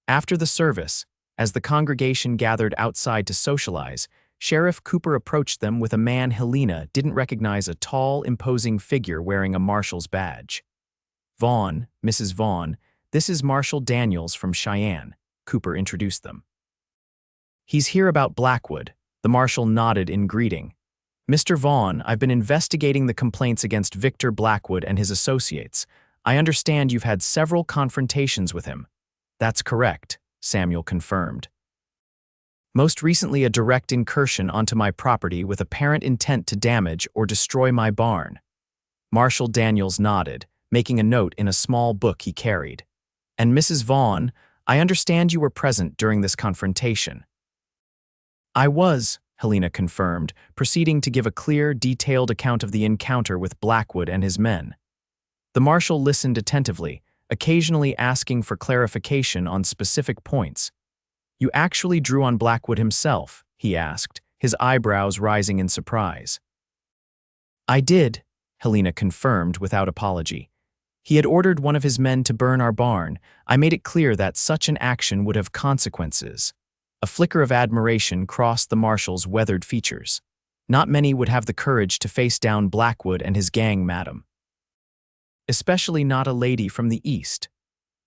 After the service, as the congregation gathered outside to socialize, Sheriff Cooper approached them with a man Helena didn't recognize, a tall, imposing figure wearing a marshal's badge. Vaughn, Mrs. Vaughn, this is Marshal Daniels from Cheyenne, Cooper introduced them. He's here about Blackwood. The marshal nodded in greeting. Mr. Vaughn, I've been investigating the complaints against Victor Blackwood and his associates. I understand you've had several confrontations with him. That's correct, Samuel confirmed. Most recently, a direct incursion onto my property with apparent intent to damage or destroy my barn. Marshal Daniels nodded, making a note in a small book he carried. And Mrs. Vaughn, I understand you were present during this confrontation. I was, Helena confirmed, proceeding to give a clear, detailed account of the encounter with Blackwood and his men. The marshal listened attentively, occasionally asking for clarification on specific points. You actually drew on Blackwood himself, he asked, his eyebrows rising in surprise. I did, Helena confirmed without apology. He had ordered one of his men to burn our barn. I made it clear that such an action would have consequences. A flicker of admiration crossed the marshal's weathered features. Not many would have the courage to face down Blackwood and his gang, madam. Especially not a lady from the East.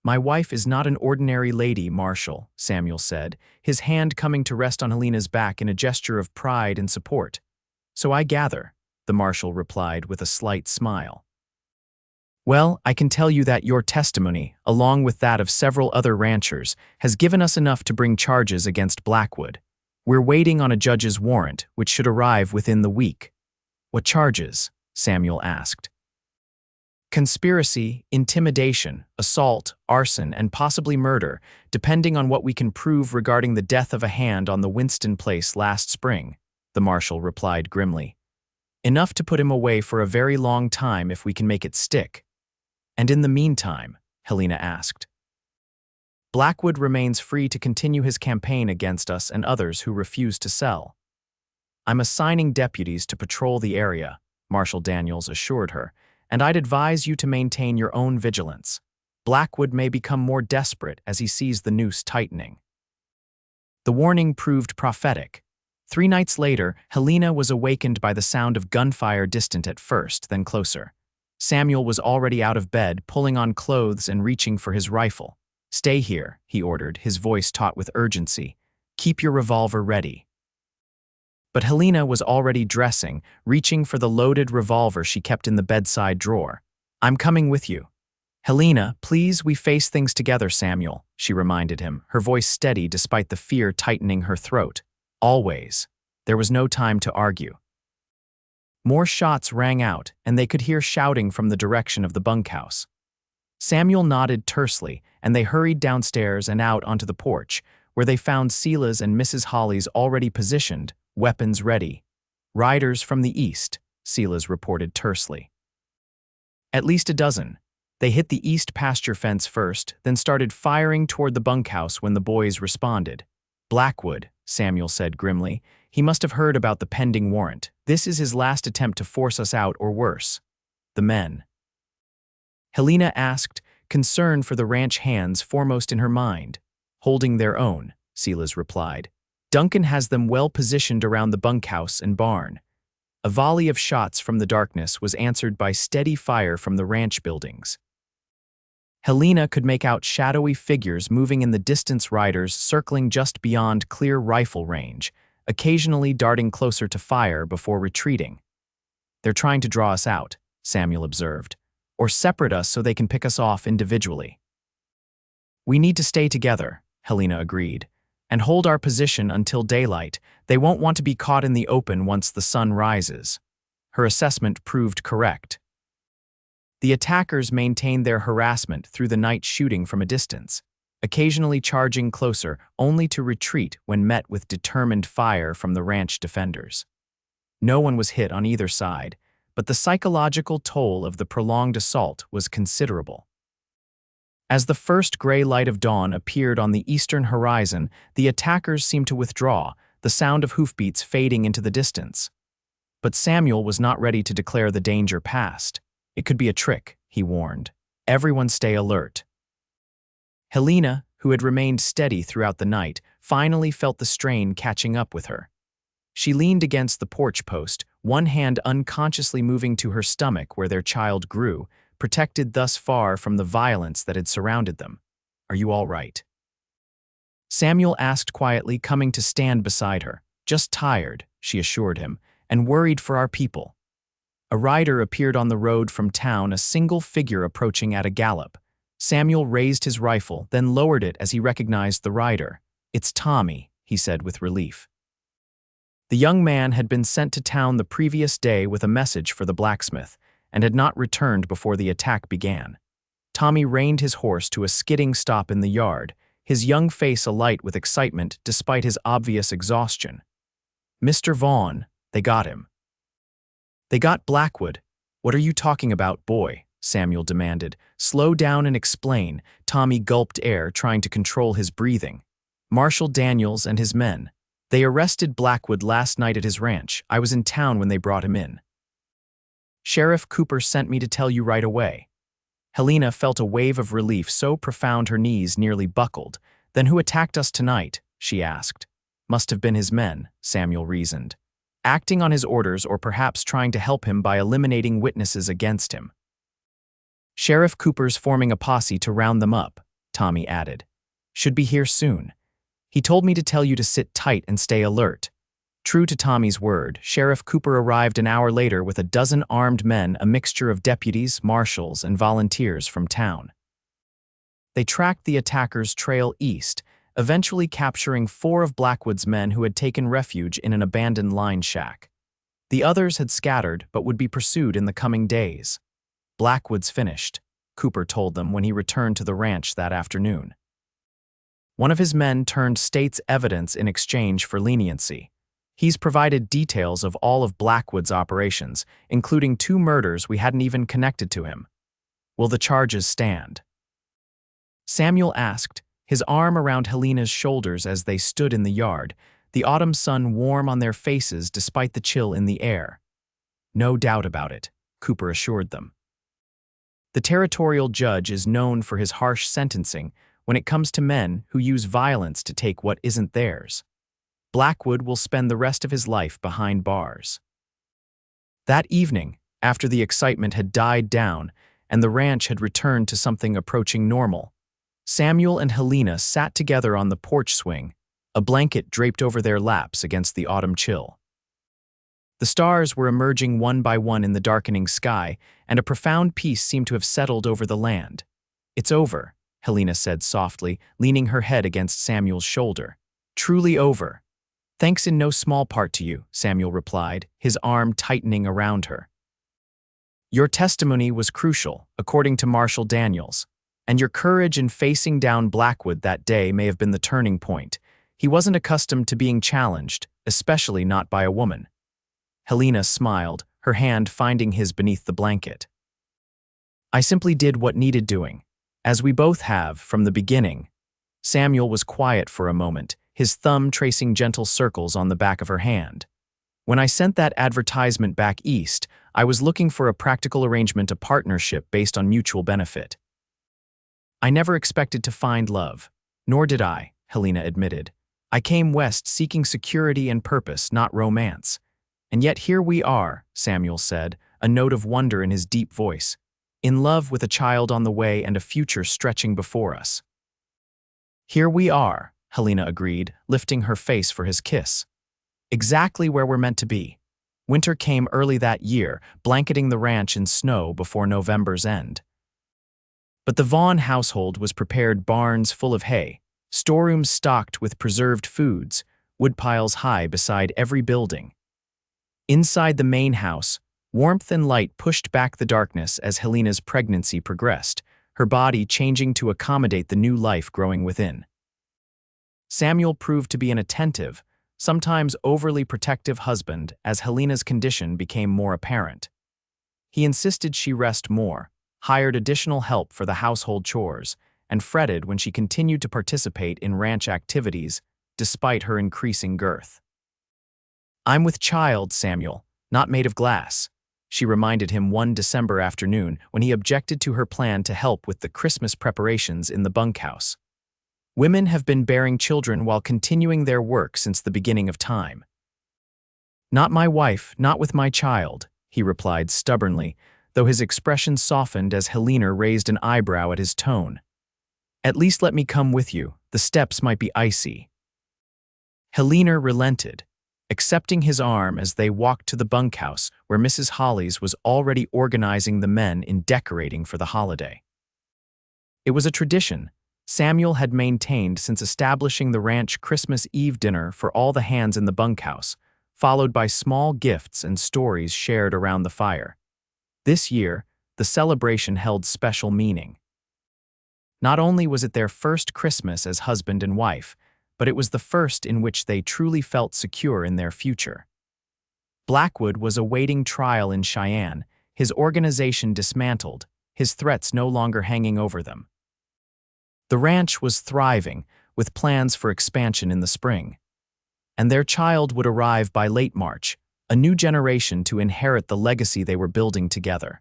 My wife is not an ordinary lady, Marshal, Samuel said, his hand coming to rest on Helena's back in a gesture of pride and support. So I gather, the marshal replied with a slight smile. Well, I can tell you that your testimony, along with that of several other ranchers, has given us enough to bring charges against Blackwood. We're waiting on a judge's warrant, which should arrive within the week. What charges? Samuel asked. Conspiracy, intimidation, assault, arson, and possibly murder, depending on what we can prove regarding the death of a hand on the Winston place last spring. the marshal replied grimly. Enough to put him away for a very long time if we can make it stick. And in the meantime, Helena asked. Blackwood remains free to continue his campaign against us and others who refuse to sell. I'm assigning deputies to patrol the area, Marshal Daniels assured her, and I'd advise you to maintain your own vigilance. Blackwood may become more desperate as he sees the noose tightening. The warning proved prophetic. 3 nights later, Helena was awakened by the sound of gunfire, distant at first, then closer. Samuel was already out of bed, pulling on clothes and reaching for his rifle. "Stay here," he ordered, his voice taut with urgency. "Keep your revolver ready." But Helena was already dressing, reaching for the loaded revolver she kept in the bedside drawer. "I'm coming with you." "Helena, please, we face things together, Samuel," she reminded him, her voice steady despite the fear tightening her throat. "Always." There was no time to argue. More shots rang out, and they could hear shouting from the direction of the bunkhouse. Samuel nodded tersely, and they hurried downstairs and out onto the porch, where they found Sela's and Mrs. Holly's already positioned, weapons ready. "Riders from the east," Sela's reported tersely. "At least a dozen. They hit the east pasture fence first, then started firing toward the bunkhouse when the boys responded." "Blackwood," Samuel said grimly. "He must have heard about the pending warrant. This is his last attempt to force us out or worse." "The men?" Helena asked, concern for the ranch hands foremost in her mind. "Holding their own," Sela's replied. "Duncan has them well positioned around the bunkhouse and barn." A volley of shots from the darkness was answered by steady fire from the ranch buildings. Helena could make out shadowy figures moving in the distance, riders circling just beyond clear rifle range, occasionally darting closer to fire before retreating. "They're trying to draw us out," Samuel observed, "or separate us so they can pick us off individually." "We need to stay together," Helena agreed, "and hold our position until daylight. They won't want to be caught in the open once the sun rises." Her assessment proved correct. The attackers maintained their harassment through the night, shooting from a distance, occasionally charging closer, only to retreat when met with determined fire from the ranch defenders. No one was hit on either side, but the psychological toll of the prolonged assault was considerable. As the first gray light of dawn appeared on the eastern horizon, the attackers seemed to withdraw, the sound of hoofbeats fading into the distance. But Samuel was not ready to declare the danger past. "It could be a trick," he warned. "Everyone stay alert." Helena, who had remained steady throughout the night, finally felt the strain catching up with her. She leaned against the porch post, one hand unconsciously moving to her stomach where their child grew, protected thus far from the violence that had surrounded them. "Are you all right?" Samuel asked quietly, coming to stand beside her. "Just tired," she assured him, "and worried for our people." A rider appeared on the road from town, a single figure approaching at a gallop. Samuel raised his rifle, then lowered it as he recognized the rider. "It's Tommy," he said with relief. The young man had been sent to town the previous day with a message for the blacksmith, and had not returned before the attack began. Tommy reined his horse to a skidding stop in the yard, his young face alight with excitement despite his obvious exhaustion. "Mr. Vaughn, they got him." "They got Blackwood. What are you talking about, boy?" Samuel demanded. "Slow down and explain." Tommy gulped air, trying to control his breathing. "Marshal Daniels and his men. They arrested Blackwood last night at his ranch. I was in town when they brought him in. Sheriff Cooper sent me to tell you right away." Helena felt a wave of relief so profound her knees nearly buckled. "Then who attacked us tonight?" she asked. "Must have been his men," Samuel reasoned. "Acting on his orders, or perhaps trying to help him by eliminating witnesses against him." "Sheriff Cooper's forming a posse to round them up," Tommy added. "Should be here soon. He told me to tell you to sit tight and stay alert." True to Tommy's word, Sheriff Cooper arrived an hour later with a dozen armed men, a mixture of deputies, marshals, and volunteers from town. They tracked the attackers' trail east, eventually capturing 4 of Blackwood's men who had taken refuge in an abandoned line shack. The others had scattered but would be pursued in the coming days. "Blackwood's finished," Cooper told them when he returned to the ranch that afternoon. One of his men turned state's evidence in exchange for leniency. He's provided details of all of Blackwood's operations, including 2 murders we hadn't even connected to him. Will the charges stand? Samuel asked, his arm around Helena's shoulders as they stood in the yard, the autumn sun warm on their faces despite the chill in the air. No doubt about it, Cooper assured them. The territorial judge is known for his harsh sentencing when it comes to men who use violence to take what isn't theirs. Blackwood will spend the rest of his life behind bars. That evening, after the excitement had died down and the ranch had returned to something approaching normal, Samuel and Helena sat together on the porch swing, a blanket draped over their laps against the autumn chill. The stars were emerging one by one in the darkening sky, and a profound peace seemed to have settled over the land. "It's over," Helena said softly, leaning her head against Samuel's shoulder. "Truly over." "Thanks in no small part to you," Samuel replied, his arm tightening around her. "Your testimony was crucial, according to Marshal Daniels, and your courage in facing down Blackwood that day may have been the turning point. He wasn't accustomed to being challenged, especially not by a woman." Helena smiled, her hand finding his beneath the blanket. "I simply did what needed doing, as we both have from the beginning." Samuel was quiet for a moment, his thumb tracing gentle circles on the back of her hand. "When I sent that advertisement back east, I was looking for a practical arrangement, a partnership based on mutual benefit. I never expected to find love, nor did I," Helena admitted. "I came west seeking security and purpose, not romance. And yet here we are," Samuel said, a note of wonder in his deep voice, "in love with a child on the way and a future stretching before us." "Here we are," Helena agreed, lifting her face for his kiss. "Exactly where we're meant to be." Winter came early that year, blanketing the ranch in snow before November's end. But the Vaughn household was prepared, barns full of hay, storerooms stocked with preserved foods, woodpiles high beside every building. Inside the main house, warmth and light pushed back the darkness as Helena's pregnancy progressed, her body changing to accommodate the new life growing within. Samuel proved to be an attentive, sometimes overly protective husband as Helena's condition became more apparent. He insisted she rest more, hired additional help for the household chores, and fretted when she continued to participate in ranch activities despite her increasing girth. "I'm with child, Samuel, not made of glass," she reminded him one December afternoon when he objected to her plan to help with the Christmas preparations in the bunkhouse. "Women have been bearing children while continuing their work since the beginning of time." "Not my wife, not with my child," he replied stubbornly, though his expression softened as Helena raised an eyebrow at his tone. "At least let me come with you, the steps might be icy." Helena relented, accepting his arm as they walked to the bunkhouse where Mrs. Hollies was already organizing the men in decorating for the holiday. It was a tradition Samuel had maintained since establishing the ranch Christmas Eve dinner for all the hands in the bunkhouse, followed by small gifts and stories shared around the fire. This year, the celebration held special meaning. Not only was it their first Christmas as husband and wife, but it was the first in which they truly felt secure in their future. Blackwood was awaiting trial in Cheyenne, his organization dismantled, his threats no longer hanging over them. The ranch was thriving, with plans for expansion in the spring. And their child would arrive by late March, a new generation to inherit the legacy they were building together.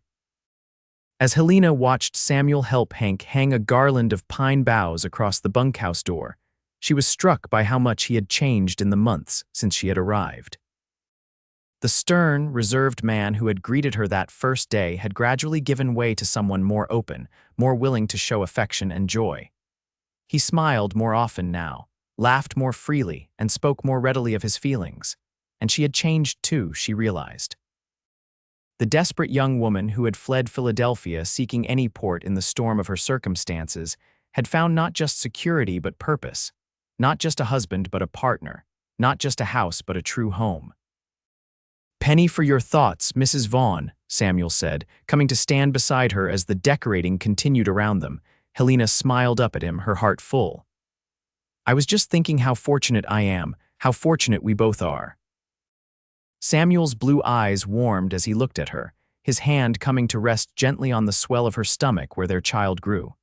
As Helena watched Samuel help Hank hang a garland of pine boughs across the bunkhouse door, she was struck by how much he had changed in the months since she had arrived. The stern, reserved man who had greeted her that first day had gradually given way to someone more open, more willing to show affection and joy. He smiled more often now, laughed more freely, and spoke more readily of his feelings. And she had changed too, she realized. The desperate young woman who had fled Philadelphia seeking any port in the storm of her circumstances had found not just security but purpose, not just a husband but a partner, not just a house but a true home. "Penny for your thoughts, Mrs. Vaughn," Samuel said, coming to stand beside her as the decorating continued around them. Helena smiled up at him, her heart full. "I was just thinking how fortunate I am, how fortunate we both are." Samuel's blue eyes warmed as he looked at her, his hand coming to rest gently on the swell of her stomach where their child grew.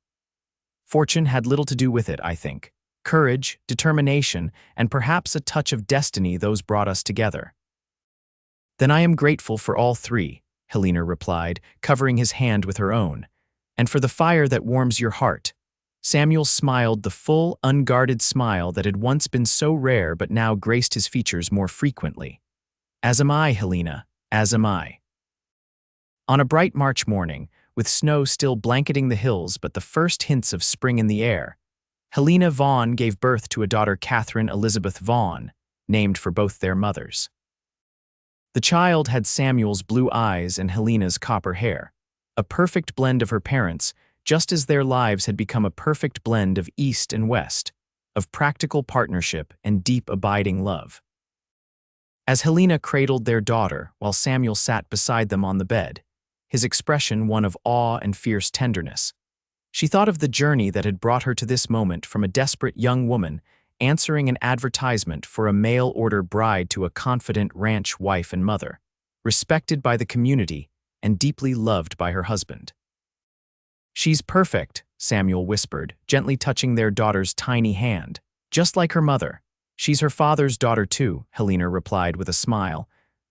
Fortune had little to do with it, I think. Courage, determination, and perhaps a touch of destiny, those brought us together. Then I am grateful for all three, Helena replied, covering his hand with her own, and for the fire that warms your heart. Samuel smiled the full, unguarded smile that had once been so rare but now graced his features more frequently. As am I, Helena, as am I. On a bright March morning, with snow still blanketing the hills but the first hints of spring in the air, Helena Vaughn gave birth to a daughter, Catherine Elizabeth Vaughn, named for both their mothers. The child had Samuel's blue eyes and Helena's copper hair, a perfect blend of her parents, just as their lives had become a perfect blend of East and West, of practical partnership and deep abiding love. As Helena cradled their daughter while Samuel sat beside them on the bed, his expression one of awe and fierce tenderness, she thought of the journey that had brought her to this moment from a desperate young woman answering an advertisement for a mail-order bride to a confident ranch wife and mother, respected by the community and deeply loved by her husband. "She's perfect," Samuel whispered, gently touching their daughter's tiny hand, "just like her mother." "She's her father's daughter too," Helena replied with a smile.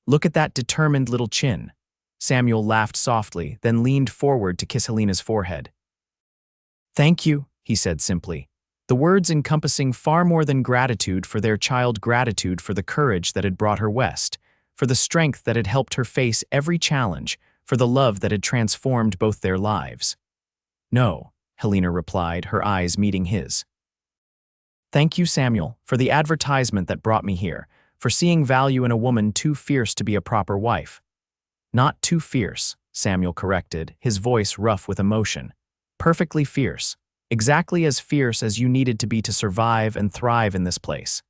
"Look at that determined little chin." Samuel laughed softly, then leaned forward to kiss Helena's forehead. "Thank you," he said simply, the words encompassing far more than gratitude for their child, gratitude for the courage that had brought her west, for the strength that had helped her face every challenge, for the love that had transformed both their lives. "No," Helena replied, her eyes meeting his. "Thank you, Samuel, for the advertisement that brought me here, for seeing value in a woman too fierce to be a proper wife." "Not too fierce," Samuel corrected, his voice rough with emotion. "Perfectly fierce. Exactly as fierce as you needed to be to survive and thrive in this place."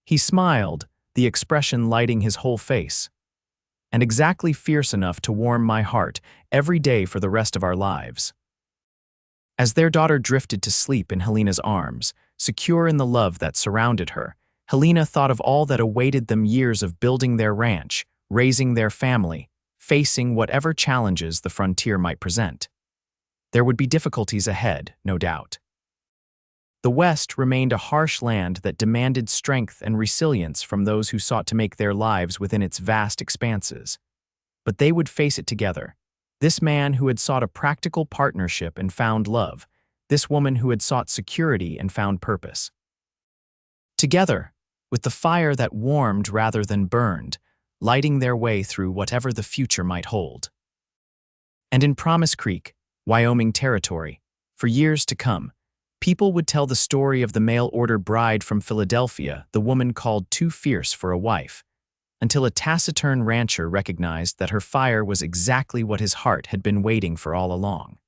He smiled, the expression lighting his whole face. "And exactly fierce enough to warm my heart every day for the rest of our lives." As their daughter drifted to sleep in Helena's arms, secure in the love that surrounded her, Helena thought of all that awaited them, years of building their ranch, raising their family, facing whatever challenges the frontier might present. There would be difficulties ahead, no doubt. The West remained a harsh land that demanded strength and resilience from those who sought to make their lives within its vast expanses. But they would face it together. This man who had sought a practical partnership and found love, this woman who had sought security and found purpose. Together, with the fire that warmed rather than burned, lighting their way through whatever the future might hold. And in Promise Creek, Wyoming Territory, for years to come, people would tell the story of the mail-order bride from Philadelphia, the woman called too fierce for a wife, until a taciturn rancher recognized that her fire was exactly what his heart had been waiting for all along.